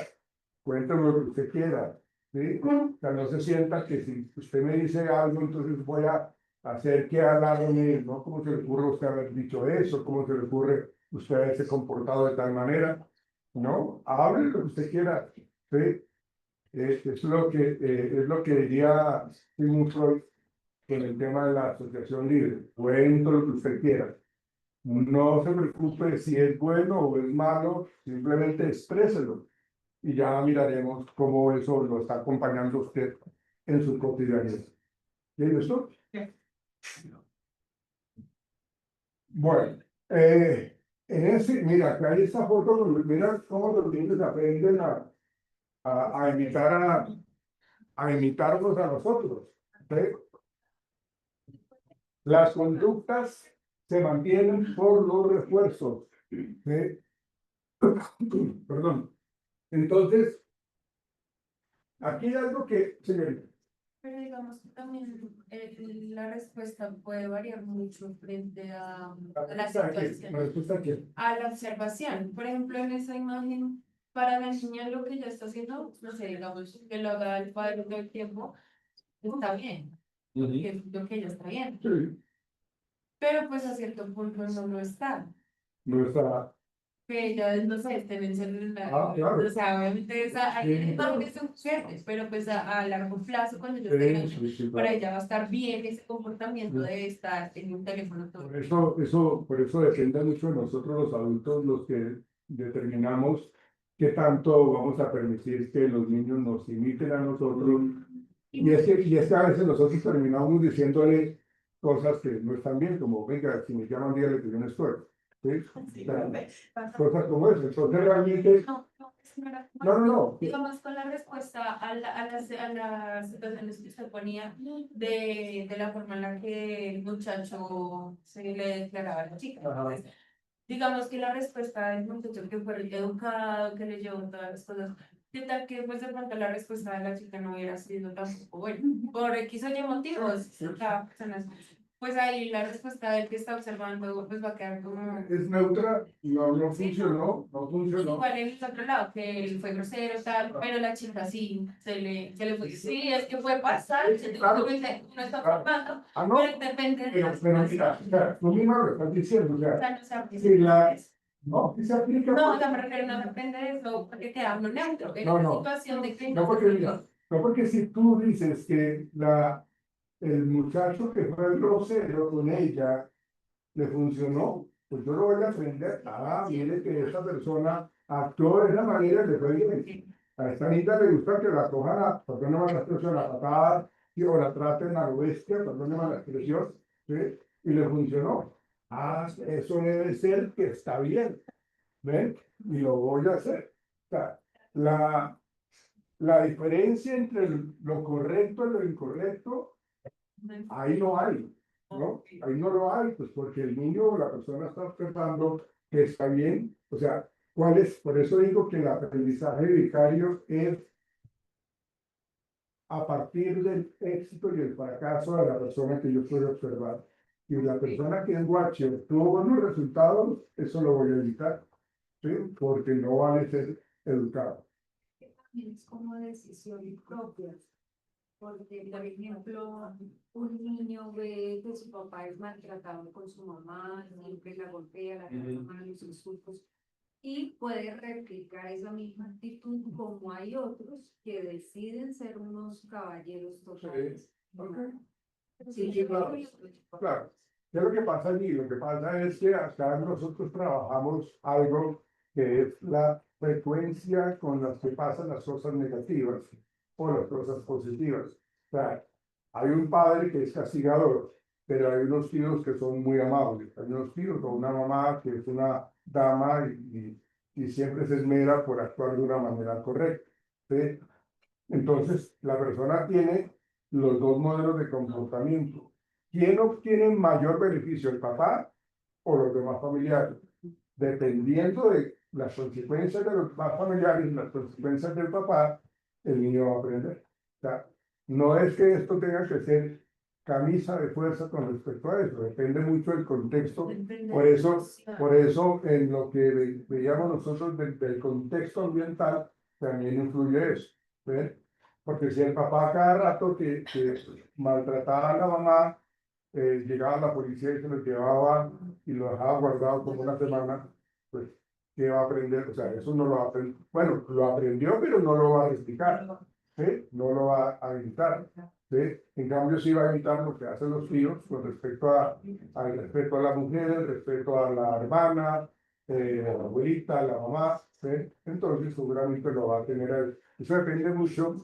cuénteme lo que usted quiera, ¿sí? O sea, no se sienta que si usted me dice algo, entonces voy a hacer que alarme, ¿no? ¿Cómo se le ocurre a usted haber dicho eso? ¿Cómo se le ocurre usted haberse comportado de tal manera? No, hable lo que usted quiera, ¿sí? Es lo que diría Sigmund Freud en el tema de la asociación libre. Cuento lo que usted quiera. No se preocupe si es bueno o es malo, simplemente expréselo y ya miraremos cómo eso lo está acompañando usted en su cotidianidad. ¿Bien esto? Bueno, mira, acá hay esta foto, mira cómo los niños aprenden a imitar a imitarnos a nosotros. ¿Sí? Las conductas se mantienen por los refuerzos. ¿Sí? Perdón. Entonces, aquí hay algo que, señorita, Pero digamos que también la respuesta puede variar mucho frente a la situación, la respuesta aquí. a la observación. Por ejemplo, en esa imagen, para la niña lo que ella está haciendo, no sé, digamos, que lo haga el padre todo el tiempo, está bien, que es lo que ella está bien. Sí, Pero pues a cierto punto no lo está. no está. Que ella, no sé, esté en el celular. Claro. O sea, obviamente esa, hay Sí. todo que son fuertes, pero pues a largo plazo, cuando yo Sí, esté grande, sí, sí, para claro. ella va a estar bien ese comportamiento de estar en un teléfono todo. Por eso depende mucho de nosotros los adultos los que determinamos qué tanto vamos a permitir que los niños nos imiten a nosotros. Y es que a veces nosotros terminamos diciéndole cosas que no están bien, como, venga, si me llaman, dígale que yo no estoy. ¿Sí? Sí, O sea, pasa. cosas como eso. Entonces realmente, Es que no era- no. Digamos, con la respuesta a las situaciones que usted ponía de la forma en la que el muchacho se le declaraba a la chica. Ajá. Entonces, digamos que la respuesta del muchacho que fue educado, que le llevó todas las cosas, ¿qué tal que pues de pronto la respuesta de la chica no hubiera sido tampoco buena? Por X o Y motivos, cada persona pues ahí la respuesta del que está observando pues va a quedar como... Es neutra, no Sí, funcionó, no funcionó. igual en el otro lado, que él fue grosero, tal, pero la chica sí, se le fue. Sí, es que puede pasar, Claro. uno está formando, Ah, no. pero depende de las Pero cosas. mira, o sea, tú mismo lo estás diciendo, o O sea, sea, no se aplica si la, a eso. no, si se aplica, No, pues, o sea, me refiero, no depende de eso, porque queda uno neutro. En No, una no. situación de que no porque mira, no porque si tú dices que el muchacho que fue grosero con ella le funcionó, pues yo lo voy a aprender. Ah, mire que esa persona actuó de esa manera, le fue bien. A esta niña le gusta que la cojan a, perdóname la expresión, a patadas, o la traten a lo bestia, perdóname la expresión, ¿sí? Y le funcionó. Ah, eso debe ser que está bien, ¿ven? Y lo voy a hacer. O sea, la diferencia entre lo correcto y lo incorrecto, ahí no hay, ¿no? Ahí no lo hay, pues porque el niño o la persona está observando que está bien. O sea, ¿cuál es? Por eso digo que el aprendizaje vicario es a partir del éxito y el fracaso de la persona que yo estoy observando. Y la persona que es watcher tuvo buenos resultados, eso lo voy a evitar, ¿sí? Porque no van a ser educados. Es como decisiones propias, porque por ejemplo, un niño ve que su papá es maltratado con su mamá, siempre la golpea, la trata mal, los insultos, y puede replicar esa misma actitud, como hay otros que deciden ser unos caballeros totales. Ok. Sí, Sí, claro. Claro. ¿Qué es lo que pasa allí? Lo que pasa es que acá nosotros trabajamos algo que es la frecuencia con las que pasan las cosas negativas o las cosas positivas. O sea, hay un padre que es castigador, pero hay unos tíos que son muy amables. Hay unos tíos o una mamá que es una dama y siempre se esmera por actuar de una manera correcta. ¿Sí? Entonces, la persona tiene los dos modelos de comportamiento. ¿Quién obtiene mayor beneficio, el papá o los demás familiares? Dependiendo de las consecuencias de los demás familiares, las consecuencias del papá, el niño va a aprender. O sea, no es que esto tenga que ser camisa de fuerza con respecto a eso, depende mucho del contexto. Por eso en lo que veíamos nosotros del contexto ambiental, también influye eso. ¿Ves? Porque si el papá cada rato que maltrataba a la mamá, llegaba la policía y se lo llevaba y lo dejaba guardado como una semana, pues, ¿qué va a aprender? O sea, eso no lo va a aprender. Bueno, lo aprendió, pero no lo va a replicar, ¿sí? No lo va a evitar, ¿sí? En cambio, sí va a evitar lo que hacen los tíos con respecto al respeto a la mujer, el respeto a la hermana, a la abuelita, a la mamá, ¿sí? Entonces, seguramente lo va a tener ahí. Eso depende mucho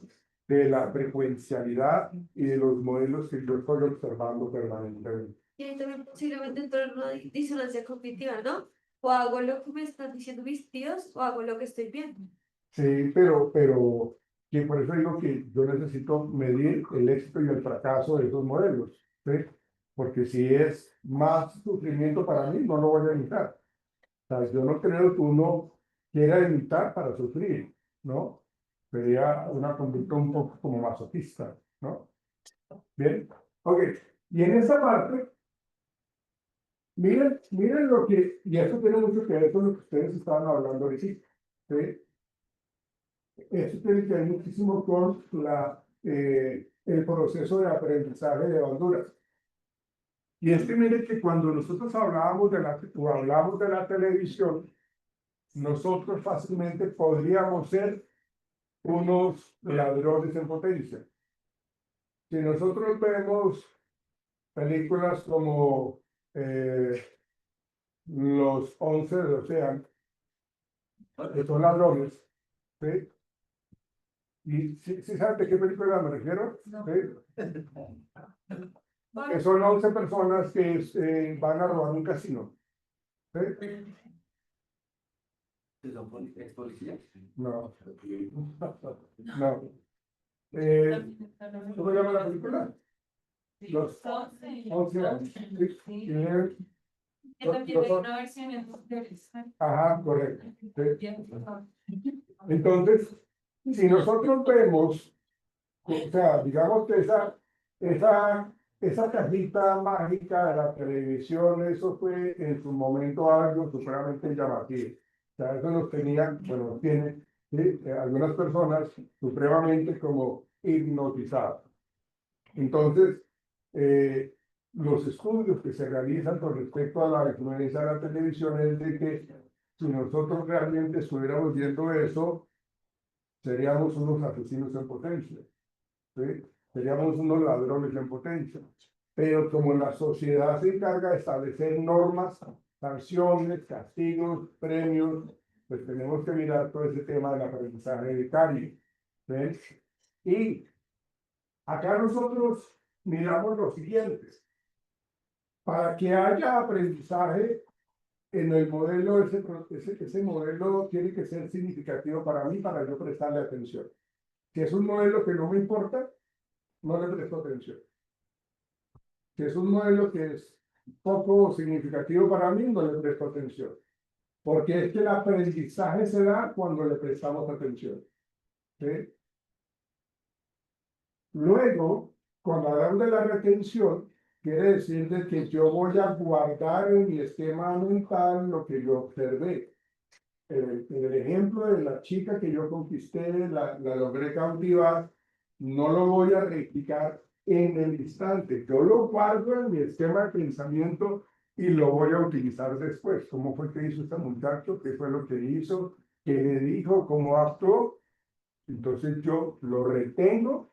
de la frecuencialidad y de los modelos que yo estoy observando permanentemente. Y ahí también posiblemente entra en una disonancia cognitiva, ¿no? O hago lo que me están diciendo mis tíos o hago lo que estoy viendo. Sí, pero que por eso digo que yo necesito medir el éxito y el fracaso de esos modelos, ¿sí? Porque si es más sufrimiento para mí, no lo voy a imitar. O sea, yo no creo que uno quiera imitar para sufrir, ¿no? Sería una conducta un poco como masoquista, ¿no? Bien, ok. Y en esa parte, miren lo que, y eso tiene mucho que ver con lo que ustedes estaban hablando ahorita, ¿sí? Eso tiene que ver muchísimo con el proceso de aprendizaje de Honduras. Y es que miren que cuando nosotros hablábamos o hablamos de la televisión, nosotros fácilmente podríamos ser unos ladrones en potencia. Si nosotros vemos películas como Los 11 del Océano, que son ladrones, ¿sí? ¿Y si saben de qué película me refiero? ¿Sí? Que son 11 personas que van a robar un casino. ¿Sí? ¿Es policía? No. No. ¿Cómo se llama la película? Los 11 años. ¿Sí? Y luego, Que también hay una versión en mujeres. ajá, correcto. ¿Sí? Entonces, si nosotros vemos, o sea, digamos que esa cajita mágica de la televisión, eso fue en su momento algo supremamente llamativo. O sea, eso nos tenía, bueno, nos tiene, ¿sí? Algunas personas supremamente como hipnotizadas. Entonces, los estudios que se realizan con respecto a la influencia de la televisión es de que si nosotros realmente estuviéramos viendo eso, seríamos unos asesinos en potencia, ¿sí? Seríamos unos ladrones en potencia. Pero como la sociedad se encarga de establecer normas, sanciones, castigos, premios, pues tenemos que mirar todo ese tema del aprendizaje vicario, ¿sí? Y acá nosotros miramos lo siguiente. Para que haya aprendizaje en el modelo, ese modelo tiene que ser significativo para mí, para yo prestarle atención. Si es un modelo que no me importa, no le presto atención. Si es un modelo que es poco significativo para mí, no le presto atención. Porque es que el aprendizaje se da cuando le prestamos atención, ¿sí? Luego, cuando hablamos de la retención, quiere decir de que yo voy a guardar en mi esquema mental lo que yo observé. El ejemplo de la chica que yo conquisté, la logré cautivar, no lo voy a replicar en el instante. Yo lo guardo en mi esquema de pensamiento y lo voy a utilizar después. ¿Cómo fue que hizo este muchacho? ¿Qué fue lo que hizo? ¿Qué le dijo? ¿Cómo actuó? Entonces yo lo retengo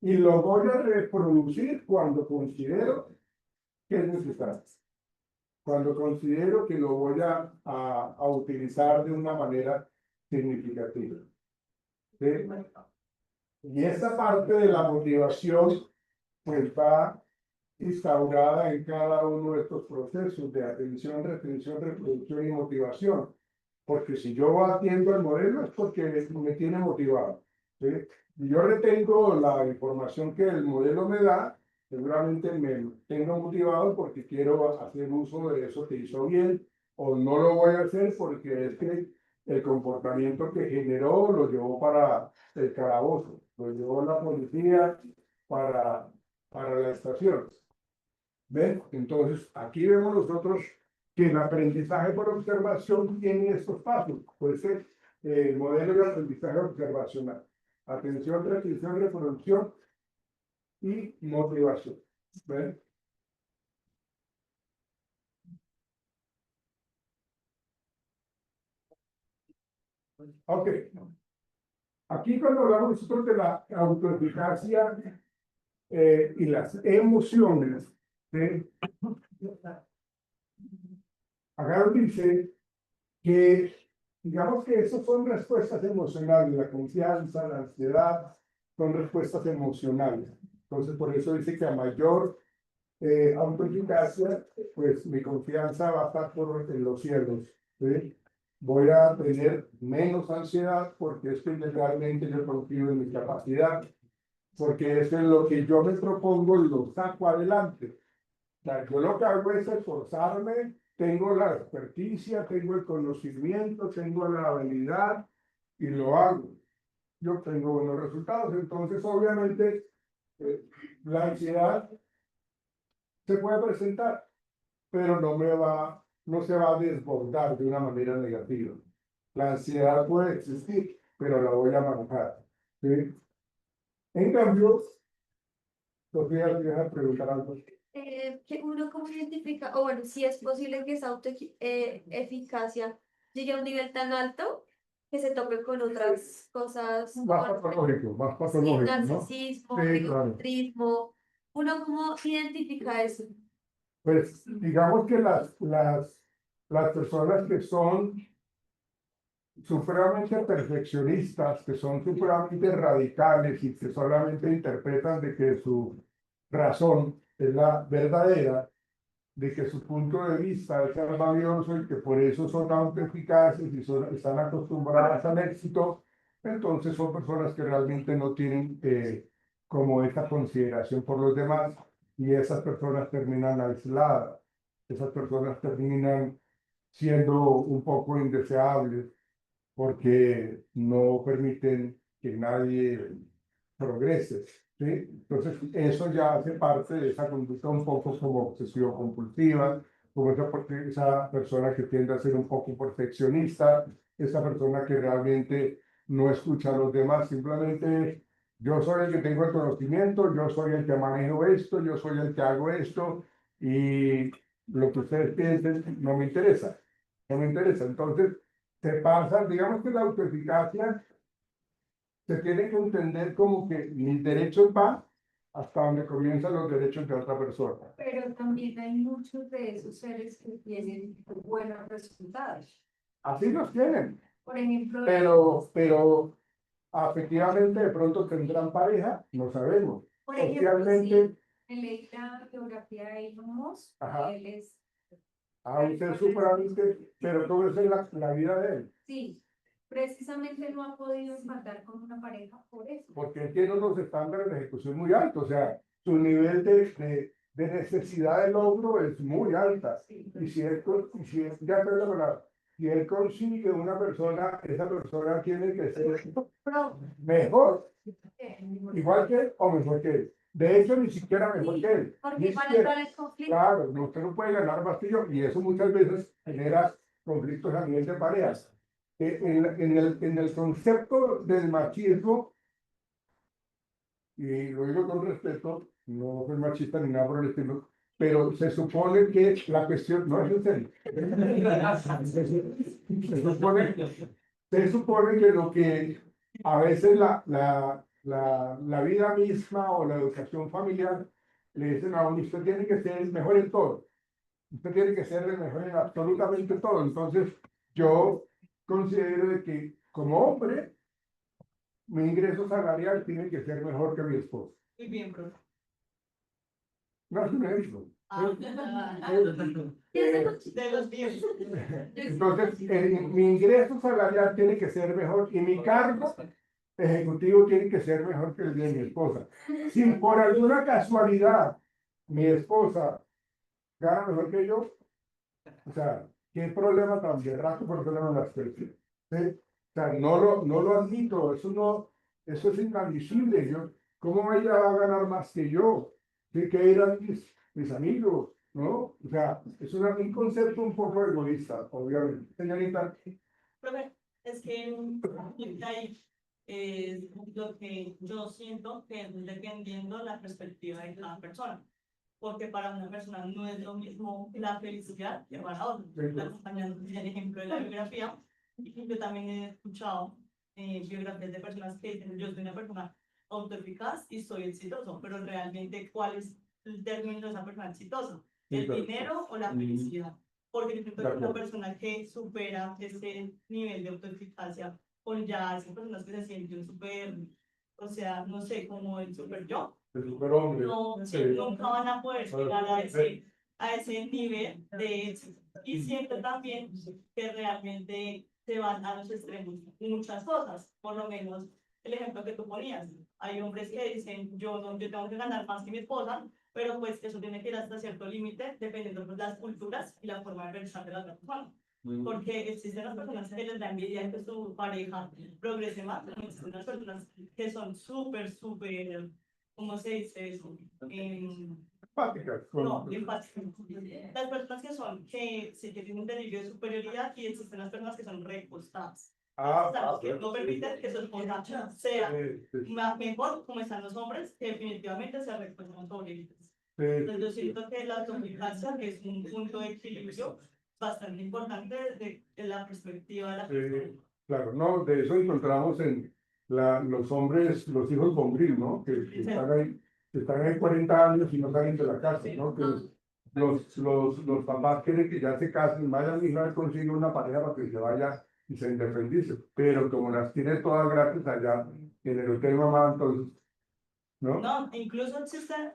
y lo voy a reproducir cuando considero que es necesario. Cuando considero que lo voy a utilizar de una manera significativa. ¿Sí? Y esta parte de la motivación pues va instaurada en cada uno de estos procesos de atención, retención, reproducción y motivación. Porque si yo atiendo el modelo es porque me tiene motivado, ¿sí? Y yo retengo la información que el modelo me da, seguramente me tengo motivado porque quiero hacer uso de eso que hizo bien, o no lo voy a hacer porque es que el comportamiento que generó lo llevó para el calabozo, lo llevó la policía para la estación. ¿Ven? Entonces, aquí vemos nosotros que el aprendizaje por observación tiene estos pasos. Puede ser el modelo de aprendizaje observacional. Atención, retención, reproducción y motivación. ¿Ven? Ok. Aquí cuando hablamos nosotros de la autoeficacia y las emociones, ¿sí? Acá nos dice que, digamos que esas son respuestas emocionales, la confianza, la ansiedad, son respuestas emocionales. Entonces, por eso dice que a mayor autoeficacia, pues mi confianza va a estar por en los cielos, ¿sí? voy a tener menos ansiedad porque es que realmente yo confío en mi capacidad, porque eso es lo que yo me propongo, lo saco adelante. O sea, yo lo que hago es esforzarme, tengo la experticia, tengo el conocimiento, tengo la habilidad y lo hago. Yo tengo buenos resultados, entonces obviamente la ansiedad se puede presentar, pero no se va a desbordar de una manera negativa. La ansiedad puede existir, pero la voy a manejar. ¿Sí? En cambio, Sofía, te voy a preguntar algo. Que uno cómo identifica, o bueno, si es posible que esa eficacia llegue a un nivel tan alto que se tope con otras cosas, Más sí, patológico, ¿no? narcisismo, Sí, claro. egocentrismo. Uno cómo identifica eso. Pues digamos que las personas que son supremamente perfeccionistas, que son supremamente radicales y que solamente interpretan de que su razón es la verdadera, de que su punto de vista es el valioso y que por eso son autoeficaces y están acostumbradas al éxito, entonces son personas que realmente no tienen como esa consideración por los demás y esas personas terminan aisladas, esas personas terminan siendo un poco indeseables porque no permiten que nadie progrese. ¿Sí? Entonces, eso ya hace parte de esa conducta un poco como obsesivo compulsiva, como esa persona que tiende a ser un poco perfeccionista, esa persona que realmente no escucha a los demás, simplemente yo soy el que tengo el conocimiento, yo soy el que manejo esto, yo soy el que hago esto y lo que ustedes piensen no me interesa, no me interesa. Entonces, se pasa, digamos que la autoeficacia se tiene que entender como que mis derechos van hasta donde comienzan los derechos de otra persona. Pero también hay muchos de esos seres que tienen buenos resultados. Así los tienen, Por ejemplo, pero efectivamente de pronto tendrán pareja, no sabemos. por ejemplo, Socialmente, sí, leí la biografía de Elon Musk, ajá, él es, a usted superamente, pero ¿cómo es la vida de él? sí, precisamente no ha podido empatar con una pareja por eso. Porque él tiene unos estándares de ejecución muy altos, o sea, su nivel de necesidad de logro es muy alta. Sí. Y ya te lo verdad, si él consigue una persona, esa persona tiene que ser mejor, igual que él o mejor que él. De hecho, ni siquiera mejor Sí, que él. porque Ni van a siquiera. entrar en conflicto. Claro, no, usted no puede ganar más que yo, y eso muchas veces genera conflictos a nivel de parejas. En el concepto del machismo, y lo digo con respeto, no soy machista ni nada por el estilo, pero se supone que la cuestión, no es en serio, se supone que lo que a veces la vida misma o la educación familiar le dicen a uno, usted tiene que ser el mejor en todo, usted tiene que ser el mejor en absolutamente todo. Entonces, yo considero de que como hombre, mi ingreso salarial tiene que ser mejor que mi esposo. Muy bien, profe. No es un ejemplo. Ah, de los míos. Entonces, mi ingreso salarial tiene que ser mejor y mi cargo ejecutivo tiene que ser mejor que el de mi esposa. Si por alguna casualidad mi esposa gana mejor que yo, o sea, qué problema tan berraco por problema de las personas. ¿Sí? O sea, no lo admito, eso es inadmisible. ¿Cómo ella va a ganar más que yo? ¿Qué dirán mis amigos? ¿No? O sea, es un concepto un poco egoísta, obviamente. Señorita. Profe, es que ahí es lo que yo siento que es dependiendo la perspectiva de cada persona. Porque para una persona no es lo mismo la felicidad que para otra. La acompañando el ejemplo de la biografía, y yo también he escuchado biografías de personas que dicen, yo soy una persona autoeficaz y soy exitoso, pero realmente, ¿cuál es el término de esa persona exitosa? ¿El dinero o la felicidad? Porque yo siento que una persona que supera ese nivel de autoeficacia, con ya esas personas que se sienten súper, o sea, no sé, como el super yo, El superhombre. no, Sí. nunca van a poder llegar a ese a ese nivel de éxito. Y siento también que realmente se van a los extremos muchas cosas, por lo menos el ejemplo que tú ponías. Hay hombres que dicen, yo tengo que ganar más que mi esposa, pero pues eso tiene que ir hasta cierto límite, dependiendo de las culturas y la forma de pensar de las personas. Porque existen las personas que les da envidia que su pareja progrese más, pero existen las personas que son súper, ¿cómo se dice eso? Empáticas, No, empáticas. Las personas que son, que sí que tienen un delirio de superioridad y existen las personas que son recostadas. Que no permiten que su esposa sea mejor como están los hombres, que definitivamente se recuestan sobre ellos. Entonces yo siento que la tolerancia, que es un punto de equilibrio bastante importante desde la perspectiva de la persona. Claro, no, de eso encontramos en los hombres, los hijos bombril, ¿no? Que están ahí 40 años y no salen de la casa, ¿no? Que los papás quieren que ya se casen, vayan y no consiguen una pareja para que se vaya y se independice. Pero como las tiene todas gratis allá en el hotel mamá, entonces, ¿no? No, incluso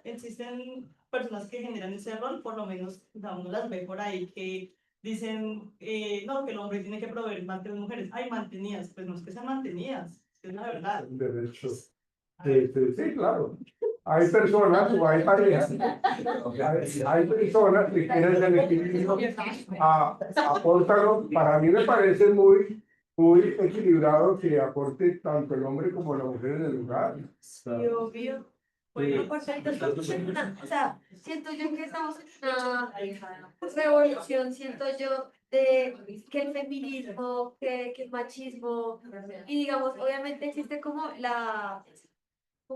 existen personas que generan ese rol, por lo menos uno las ve por ahí, que dicen, no, que el hombre tiene que proveer más que las mujeres. Ay, mantenidas, pues no es que sean mantenidas, es la verdad. Derecho. Sí, claro. Hay personas o hay parejas, hay personas que quieren el equilibrio, apórtalo. Para mí me parece muy equilibrado que aporte tanto el hombre como la mujer en el lugar. Sí, obvio. Pues, O sea, siento yo que estamos en una revolución, siento yo, de que el feminismo, que el machismo, y digamos, obviamente existe como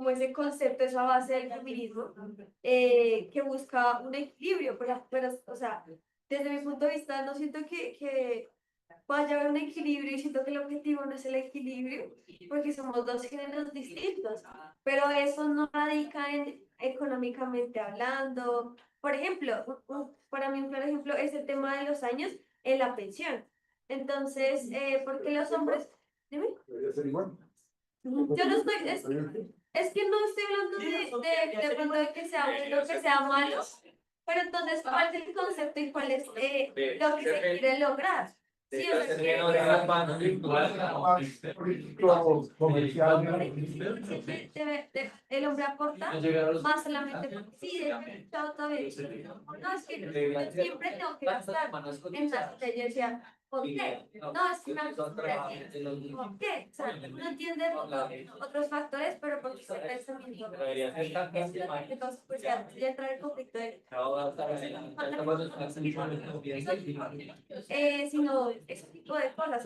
ese concepto, esa base del feminismo, que busca un equilibrio, pero, o sea, desde mi punto de vista, no siento que vaya a haber un equilibrio y siento que el objetivo no es el equilibrio, porque somos dos géneros distintos, pero eso no radica en económicamente hablando. Por ejemplo, para mí un claro ejemplo es el tema de los años en la pensión. Entonces, ¿por qué los hombres? Dime. Debería ser igual. Yo no estoy, es que no estoy hablando de pronto de que sea bueno o que sea malo, pero entonces, ¿cuál es el concepto y cuál es lo que se quiere lograr? Sí, o sea, el hombre aporta más solamente sí, todo bien. No, es que siempre tengo que gastar en la yo decía, ¿por qué? No, es que me acostumbra así. ¿Por qué? O sea, no entiende otros factores, pero porque se pensamiento. Entonces, pues ya trae el conflicto de sino ese tipo de cosas.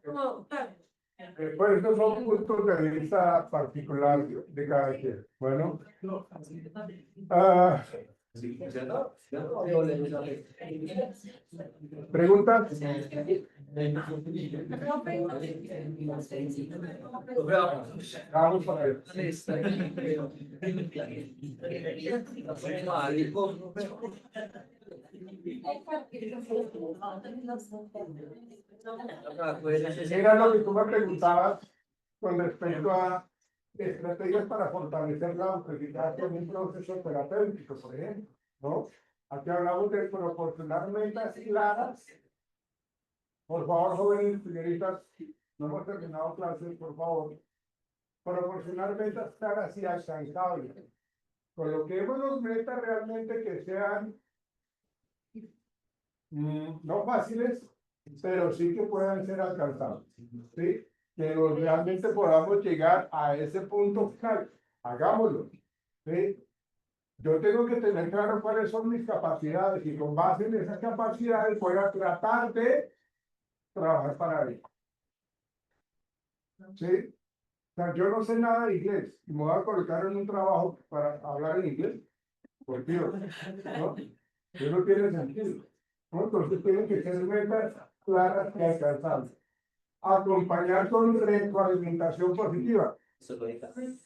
Como, claro. Pues estos son puntos de vista particular de cada quien. Bueno, ¿preguntas? Vamos a ver. Era lo que tú me preguntabas con respecto a estrategias para fortalecer la autoeficacia en un proceso terapéutico, por ejemplo, ¿no? Aquí hablamos de proporcionar metas claras. Por favor, jóvenes, señoritas, no hemos terminado clases, por favor. Proporcionar metas claras y alcanzables. Coloquémonos metas realmente que sean no fáciles, pero sí que puedan ser alcanzables, ¿sí? Que realmente podamos llegar a ese punto final. Hagámoslo, ¿sí? Yo tengo que tener claro cuáles son mis capacidades y con base en esas capacidades voy a tratar de trabajar para ello. ¿Sí? O sea, yo no sé nada de inglés y me voy a colocar en un trabajo para hablar en inglés. Por Dios, ¿no? Eso no tiene sentido, ¿no? Entonces tienen que ser metas claras y alcanzables. Acompañar con retroalimentación positiva.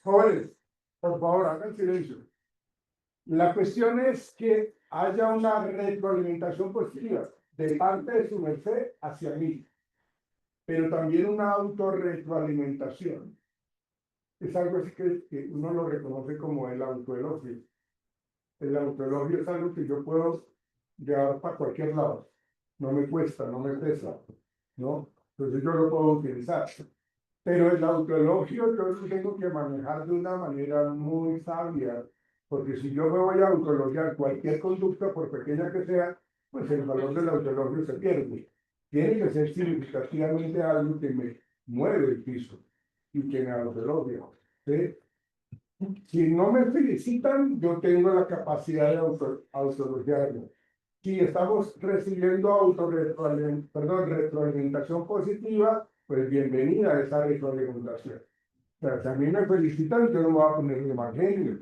Jóvenes, por favor, hagan silencio. La cuestión es que haya una retroalimentación positiva de parte de su merced hacia mí, pero también una autorretroalimentación. Es algo así que uno lo reconoce como el autoelogio. el autoelogio es algo que yo puedo llevar para cualquier lado. No me cuesta, no me pesa, ¿no? Entonces yo lo puedo utilizar. Pero el autoelogio yo lo tengo que manejar de una manera muy sabia, porque si yo me voy a autoelogiar cualquier conducta, por pequeña que sea, pues el valor del autoelogio se pierde. Tiene que ser significativamente algo que me mueve el piso y que me autoelogia, ¿sí? Si no me felicitan, yo tengo la capacidad de autoelogiarme. Si estamos recibiendo retroalimentación positiva, pues bienvenida a esa retroalimentación. O sea, si a mí me felicitan, yo no me voy a poner de mal genio,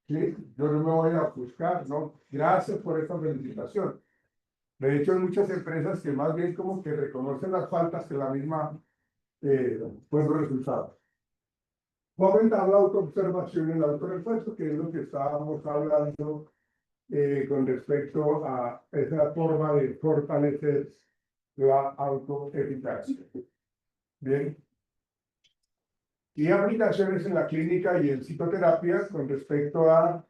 ¿sí? Yo no me voy a ofuscar, ¿no? Gracias por esta felicitación. De hecho, hay muchas empresas que más bien como que reconocen las faltas que la misma buen resultado. Fomentar la autoobservación y el autorrefuerzo, que es lo que estábamos hablando con respecto a esa forma de fortalecer la autoeficacia. Bien. Y aplicaciones en la clínica y en psicoterapia con respecto a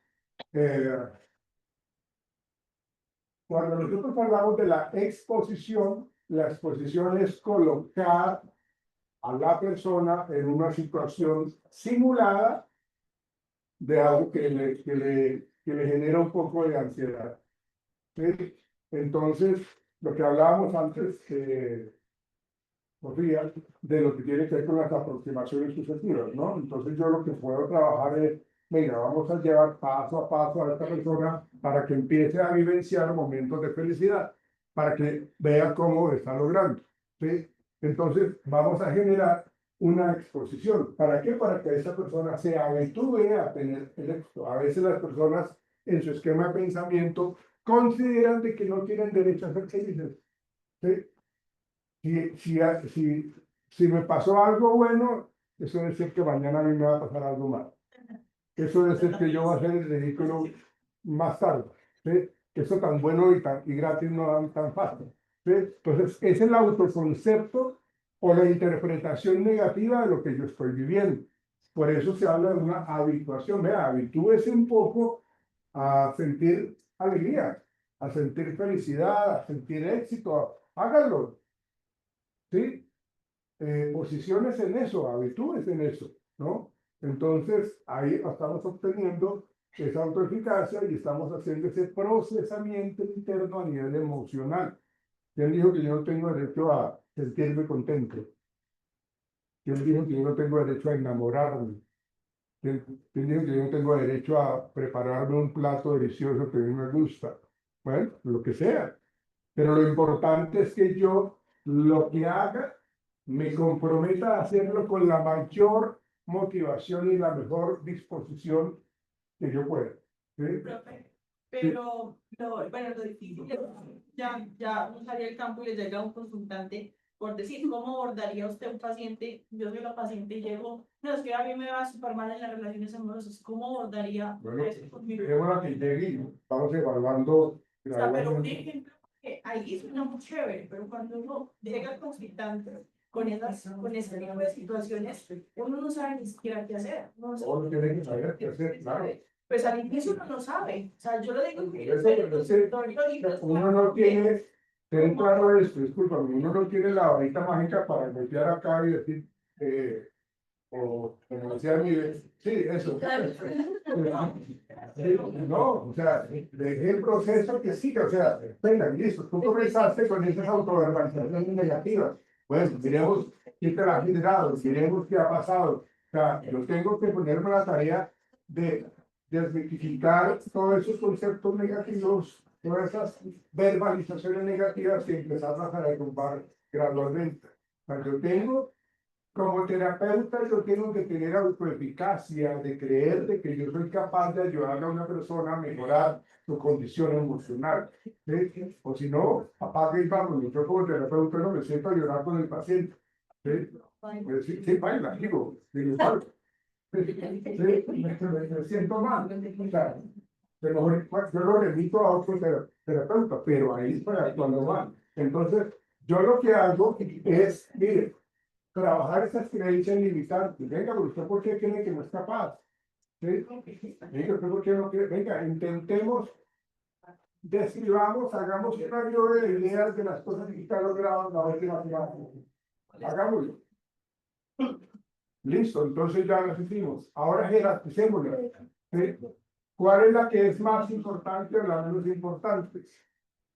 cuando nosotros hablamos de la exposición es colocar a la persona en una situación simulada de algo que le genera un poco de ansiedad. ¿Sí? Entonces, lo que hablábamos antes, Sofía, de lo que tiene que ver con las aproximaciones sucesivas, ¿no? Entonces yo lo que puedo trabajar es, venga, vamos a llevar paso a paso a esta persona para que empiece a vivenciar momentos de felicidad, para que vea cómo está logrando, ¿sí? Entonces vamos a generar una exposición. ¿Para qué? Para que esa persona se habitúe a tener el éxito. A veces las personas en su esquema de pensamiento consideran de que no tienen derecho a ser felices, ¿sí? Si me pasó algo bueno, eso debe ser que mañana a mí me va a pasar algo malo. Eso debe ser que yo voy a hacer el ridículo más tarde, ¿sí? Eso tan bueno y gratis no dan tan fácil, ¿sí? Entonces, es el autoconcepto o la interpretación negativa de lo que yo estoy viviendo. Por eso se habla de una habituación. Vea, habitúese un poco a sentir alegría, a sentir felicidad, a sentir éxito. Hágalo, ¿sí? Posiciones en eso, habitúes en eso, ¿no? Entonces, ahí estamos obteniendo esa autoeficacia y estamos haciendo ese procesamiento interno a nivel emocional. ¿Quién dijo que yo no tengo derecho a sentirme contento? ¿Quién dijo que yo no tengo derecho a enamorarme? ¿Quién dijo que yo no tengo derecho a prepararme un plato delicioso que a mí me gusta? Bueno, lo que sea. Pero lo importante es que yo lo que haga me comprometa a hacerlo con la mayor motivación y la mejor disposición que yo pueda. ¿Sí? Profe, pero bueno, lo difícil es ya uno salía al campo y le llega un consultante por decir, ¿cómo abordaría usted un paciente? Yo soy la paciente y llego, no, es que a mí me va súper mal en las relaciones amorosas, ¿cómo abordaría Bueno, eso conmigo? dejémosla que llegue y vamos evaluando O sea, pero un gradualmente. ejemplo, que ahí suena muy chévere, pero cuando uno llega al consultante con ese tipo de situaciones, uno no sabe ni siquiera qué hacer. No sabe. Uno tiene que saber qué hacer, claro. Pues al inicio uno no sabe. O sea, yo lo digo que Eso, pero es que uno no tiene, ten claro esto, discúlpame, uno no tiene la varita mágica para golpear acá y decir, o como decía mi, sí, eso. No, o sea, dejé el proceso que siga, o sea, venga, listo, tú comenzaste con esas autoverbalizaciones negativas. Bueno, miremos qué te la ha generado, miremos qué ha pasado. O sea, yo tengo que ponerme la tarea de desmitificar todos esos conceptos negativos, todas esas verbalizaciones negativas y empezarlas a derrumbar gradualmente. O sea, yo tengo como terapeuta, yo tengo que tener autoeficacia, de creer de que yo soy capaz de ayudar a una persona a mejorar su condición emocional. ¿Sí? O si no, apague y vámonos. Yo como terapeuta no me siento a llorar con el paciente. ¿Sí? Pues sí, baila, digo, mal. Sí, me siento mal. O sea, yo lo remito a otro terapeuta, pero ahí estoy actuando mal. Entonces, yo lo que hago es, mire, trabajar esas creencias limitantes. Venga, pero ¿usted por qué cree que no es capaz? ¿Sí? Venga, pero ¿qué es lo que- venga, intentemos, describamos, hagamos una lluvia de ideas de las cosas que está logrado en la última semana. Hagámoslo. Listo, entonces ya las hicimos. Ahora jerarquicémoslas. ¿Sí? ¿Cuál es la que es más importante o la menos importante?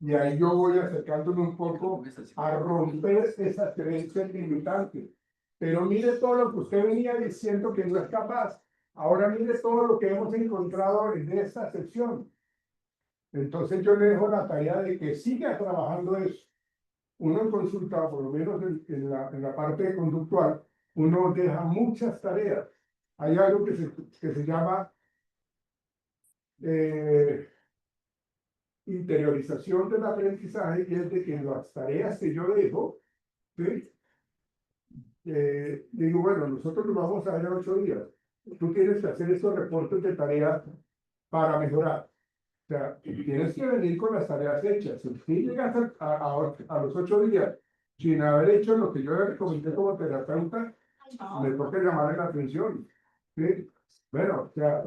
Y ahí yo voy acercándome un poco a romper esas creencias limitantes. Pero mire todo lo que usted venía diciendo que no es capaz. Ahora mire todo lo que hemos encontrado en esta sección. Entonces yo le dejo la tarea de que siga trabajando eso. Uno en consulta, por lo menos en la parte conductual, uno deja muchas tareas. Hay algo que se llama interiorización del aprendizaje, y es de que las tareas que yo dejo, ¿sí? Digo, bueno, nosotros nos vamos a ver en 8 días. Tú tienes que hacer estos reportes de tareas para mejorar. O sea, tienes que venir con las tareas hechas. Si llegas a los 8 días sin haber hecho lo que yo le recomendé como terapeuta, me toca llamarle la atención. ¿Sí? Bueno, o sea,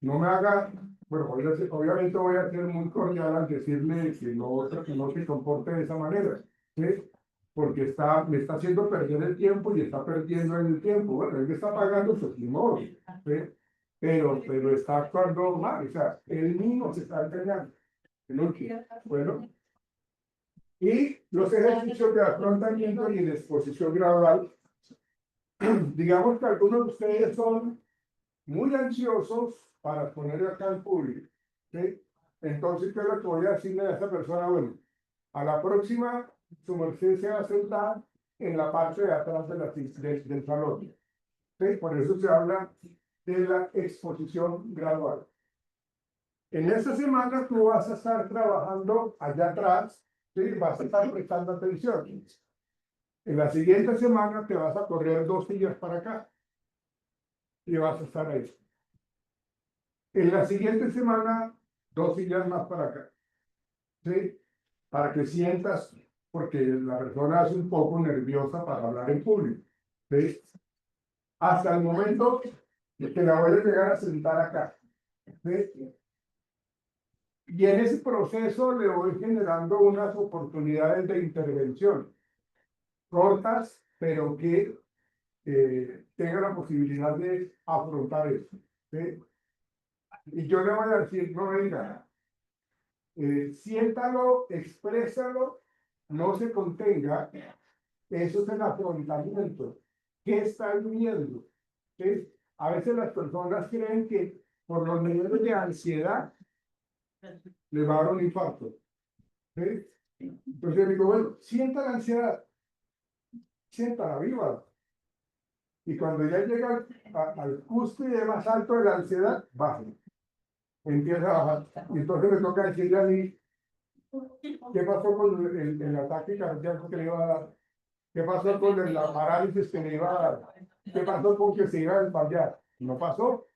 no me haga, bueno, obviamente voy a ser muy cordial al decirle que no se comporte de esa manera, ¿sí? Porque me está haciendo perder el tiempo y está perdiendo el tiempo. Bueno, él me está pagando su modo, ¿sí? Pero está actuando mal, o sea, él mismo se está engañando. Bueno, y los ejercicios de afrontamiento y de exposición gradual, digamos que algunos de ustedes son muy ansiosos para poner acá en público, ¿sí? Entonces, ¿qué es lo que voy a decirle a esa persona? Bueno, a la próxima, su merced se va a sentar en la parte de atrás del salón, ¿sí? Por eso se habla de la exposición gradual. En esta semana tú vas a estar trabajando allá atrás, ¿sí? Vas a estar prestando atención. En la siguiente semana te vas a correr 2 sillas para acá y vas a estar ahí. En la siguiente semana, 2 sillas más para acá, ¿sí? Para que sientas, porque la persona es un poco nerviosa para hablar en público, ¿sí? Hasta el momento que la voy a llegar a sentar acá, ¿sí? Y en ese proceso le voy generando unas oportunidades de intervención, cortas, pero que tengan la posibilidad de afrontar esto, ¿sí? Y yo le voy a decir, no venga, siéntalo, exprésalo, no se contenga, eso es el afrontamiento. ¿Qué está viviendo? ¿Sí? A veces las personas creen que por los niveles de ansiedad les va a dar un infarto. ¿Sí? Entonces yo digo, bueno, sienta la ansiedad, siéntala, viva. Y cuando ya llega al cúspide más alto de la ansiedad, baja. Empieza a bajar. Y entonces me toca decirle a mí, ¿qué pasó con el ataque cardíaco que le iba a dar? ¿Qué pasó con la parálisis que le iba a dar? ¿Qué pasó con que se iba a desmayar? No pasó.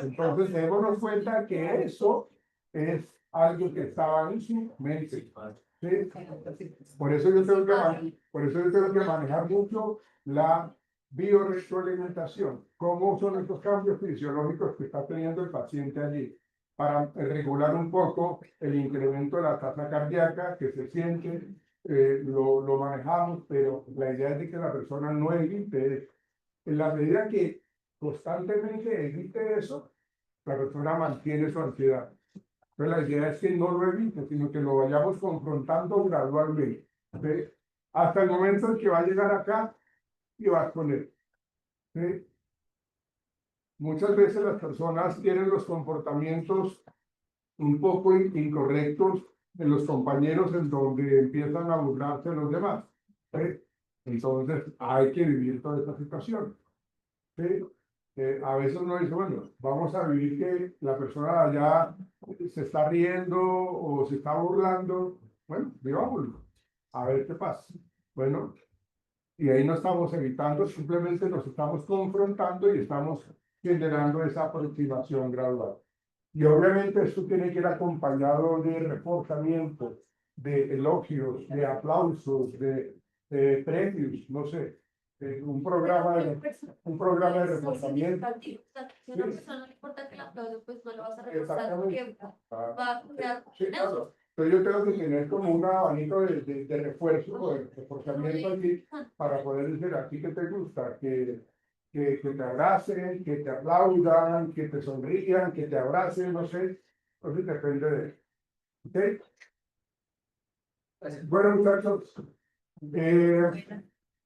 Entonces démonos cuenta que eso es algo que estaba en su mente. ¿Sí? Por eso yo tengo que manejar mucho la biorretroalimentación. ¿Cómo son estos cambios fisiológicos que está teniendo el paciente allí? Para regular un poco el incremento de la tasa cardíaca que se siente, lo manejamos, pero la idea es de que la persona no evite, en la medida que constantemente evite eso, la persona mantiene su ansiedad. Entonces la idea es que no lo evite, sino que lo vayamos confrontando gradualmente, ¿sí? Hasta el momento en que va a llegar acá y va a exponer, ¿sí? Muchas veces las personas tienen los comportamientos un poco incorrectos de los compañeros en donde empiezan a burlarse de los demás, ¿sí? Entonces hay que vivir toda esta situación, ¿sí? A veces uno dice, bueno, vamos a vivir que la persona de allá se está riendo o se está burlando. Bueno, vivámoslo, a ver qué pasa. Bueno, y ahí no estamos evitando, simplemente nos estamos confrontando y estamos generando esa aproximación gradual. Y obviamente esto tiene que ir acompañado de reforzamiento, de elogios, de aplausos, de premios, no sé. un programa de reforzamiento. Si a una persona no le importa que la aplaude, pues no lo vas a reforzar Exactamente. porque va a crear Sí, claro. Entonces yo tengo que tener como un abanico de refuerzo, de reforzamiento aquí, para poder decir a ti que te gusta, que te abracen, que te aplaudan, que te sonrían, que te abracen, no sé. Entonces depende de... ¿Ok? Bueno, muchachos,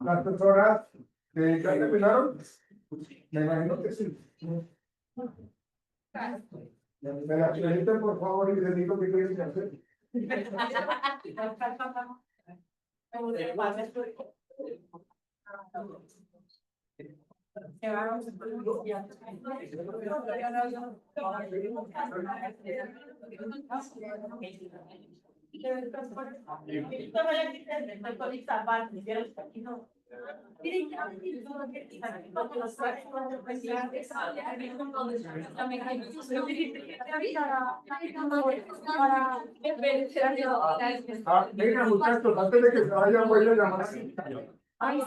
las personas ya terminaron. Me imagino que sí. Me la presenten, por favor, y les digo qué quieren que hacer. Venga, muchachos, antes de que se vayan, voy a llamar. Esto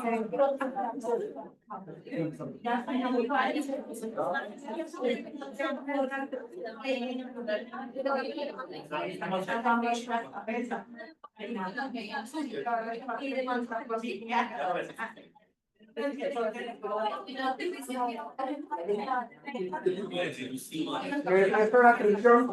es la atención.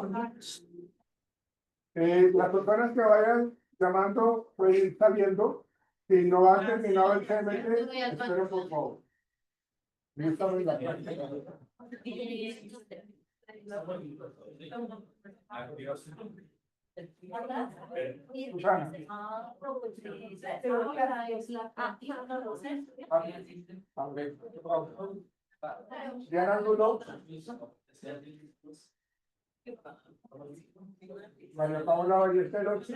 Las personas que vayan llamando pueden ir saliendo. Si no han terminado el CMT, espero por favor. Listo, venga. Susana. Diana Angulo. María Paula Ballesteros.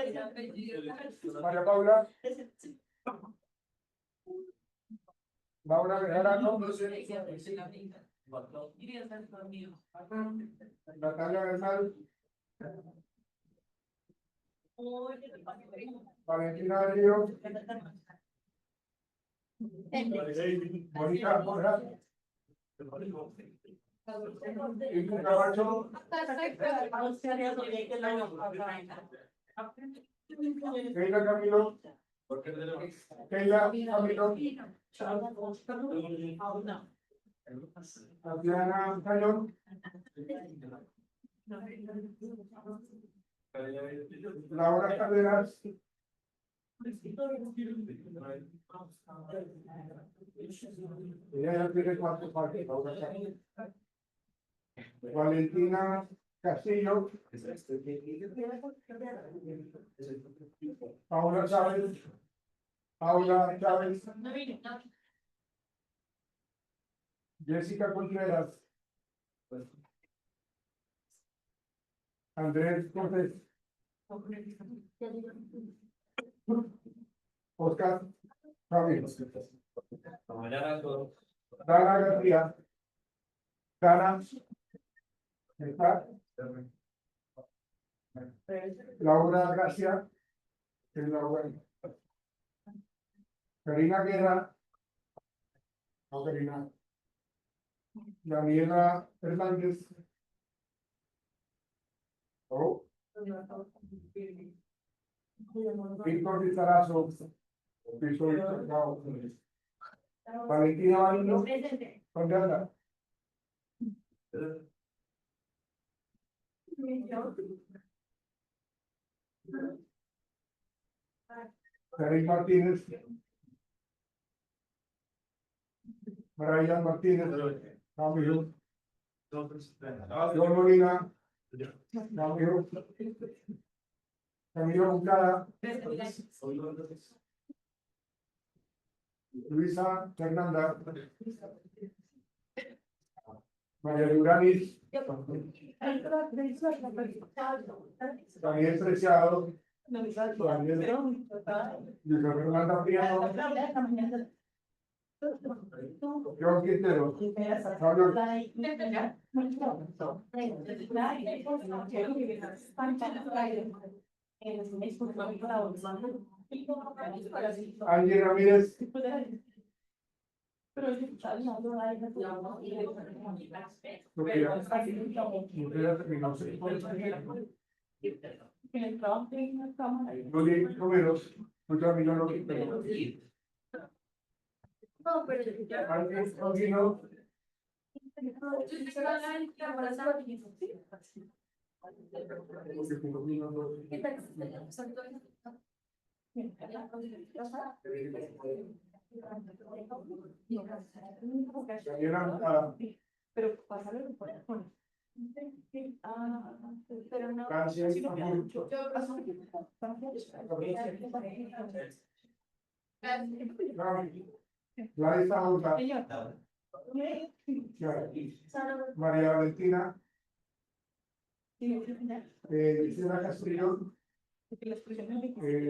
María Paula. Laura Bejarano. Natalia Bernal. Valentina Ríos. Mónica Borja. Y Camacho. Keila Camilo. Keila Camilo. Tatiana Cañón. Laura Carreras. Ella ya tiene 4 partes. Laura Carreras. Valentina Castillo. Paula Chávez. Paula Chávez. Jessica Contreras. Andrés Cortés. Oscar Javier. Dana García. Dana. ¿Está? Laura Gracia. Karina Guerra. No, Karina. Daniela Hernández. Oh. Víctor Lizarazo. Valentina Marino. ¿Dónde anda? Karim Martínez. Brian Martínez. Camilo. John Molina. Camilo. Camilo Bucara. Luisa Fernanda. María Duranis. Daniel Preciado. Daniel. Luisa Fernanda Priano. John Quintero. Angie Ramírez. Pero es que está hablando de ahí, Lo que ya terminó, en el trabajo de una cámara. no di números, no terminó lo que pero No, pero ya. antes no vino, porque no vino, Pero pásalo por el fondo. Pero no. Gracias. Si no, Clarisa Junta, Señor. María Valentina, Sí, Cristina Castillo,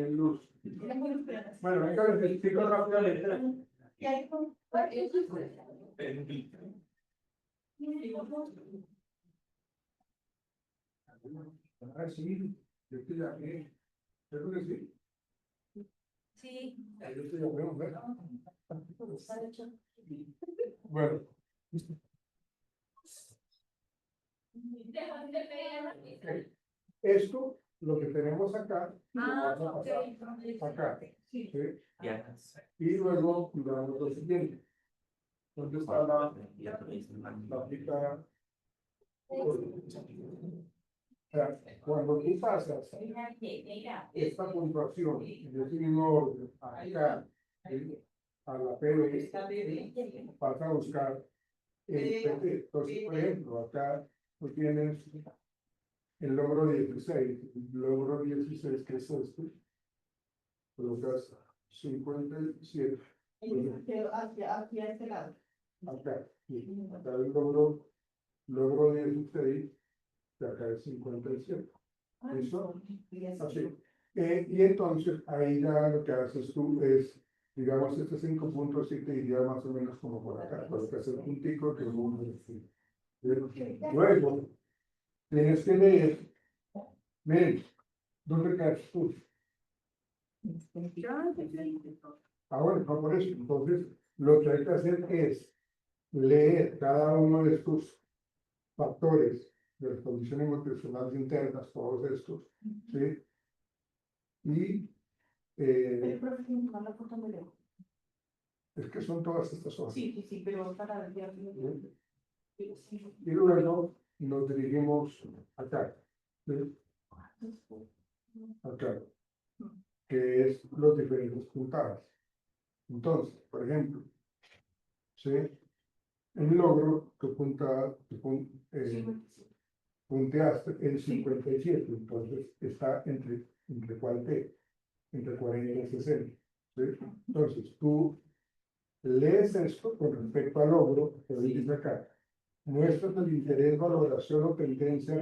Luz. Bueno, ahorita les explico rápidamente. Ah, sí, yo estoy aquí. Creo que sí. Sí. Yo estoy de acuerdo, ¿verdad? Bueno. Esto, lo que tenemos acá, lo vamos a pasar acá. ¿Sí? Y luego damos lo siguiente. ¿Dónde está la aplica? O sea, cuando tú pasas esta puntuación de ese mismo orden acá, ¿sí? A la PB, vas a buscar el PT. Entonces, por ejemplo, acá tú tienes el logro 16, el logro 16 que es este, colocas 57, Aquí a este lado. acá, sí, acá el logro 16, y acá es 57. ¿Listo? Así. Y entonces ahí ya lo que haces tú es, digamos, este 5.7 iría más o menos como por acá, colocas el puntico que es un. Luego, tienes que leer, ven, ¿dónde quedas tú? Ahora, no por eso. Entonces, lo que hay que hacer es leer cada uno de estos factores de las condiciones nutricionales internas, todos estos, ¿sí? Y es que son todas estas hojas. Sí, pero para el día. Y luego nos dirigimos acá, ¿sí? Acá, que es los diferentes puntadas. Entonces, por ejemplo, ¿sí? Un logro que punteaste en 57, entonces está entre cuál T, entre 40 y 60. ¿Sí? Entonces, tú lees esto con respecto al logro, que dice acá, muestras el interés, valoración o tendencia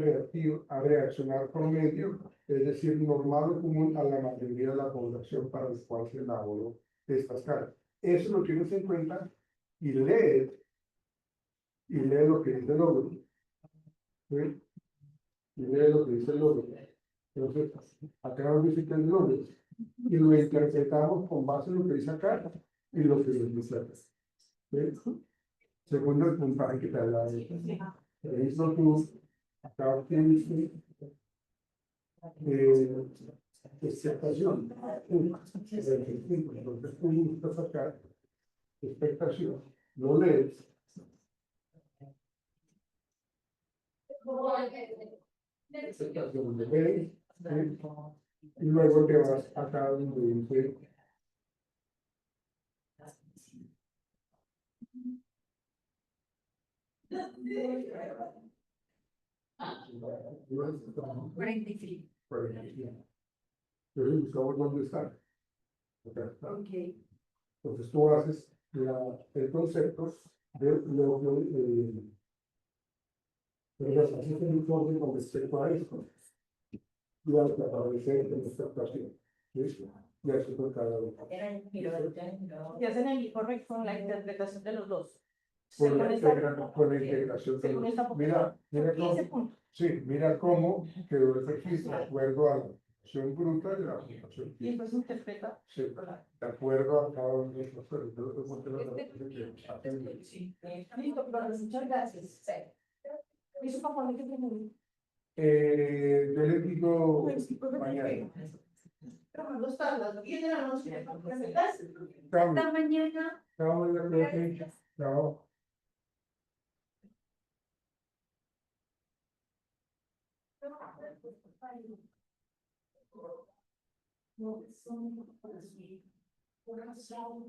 a reaccionar promedio, es decir, normal o común a la mayoría de la población para la cual se elaboró esta escala. Eso lo tienes en cuenta y lees lo que dice el logro. ¿Sí? Y lee lo que dice el logro. Entonces, acá nos dice que es el logro. Y lo interpretamos con base en lo que dice acá y lo que dice acá. ¿Sí? Segundo el puntaje que te da esto tú, acá obtienes expectación. Entonces tú buscas acá expectación, lo lees. Expectación de B, ¿sí? Y luego te vas acá donde dice entonces buscamos dónde está. Acá está. Entonces tú haces el concepto de lo que pero haces un informe con respecto a esto. Y al que aparece en esta ocasión. ¿Listo? Y así por cada uno. Y hacen el informe con la interpretación de los dos. Con la integración de Según esta mira cómo, ese punto. sí, mira cómo quedó el registro de acuerdo Producción bruta de la ocupación. Y entonces interpreta. Sí, de acuerdo a cada uno de los territorios que hacen. Sí. Listo, pero muchas gracias. ¿Y su papá de qué tiene? Yo les digo mañana. No está, las 10 de la noche. Gracias. Chao, Hasta mañana. chao, María Clemencia. Chao. No, son así. Corazón,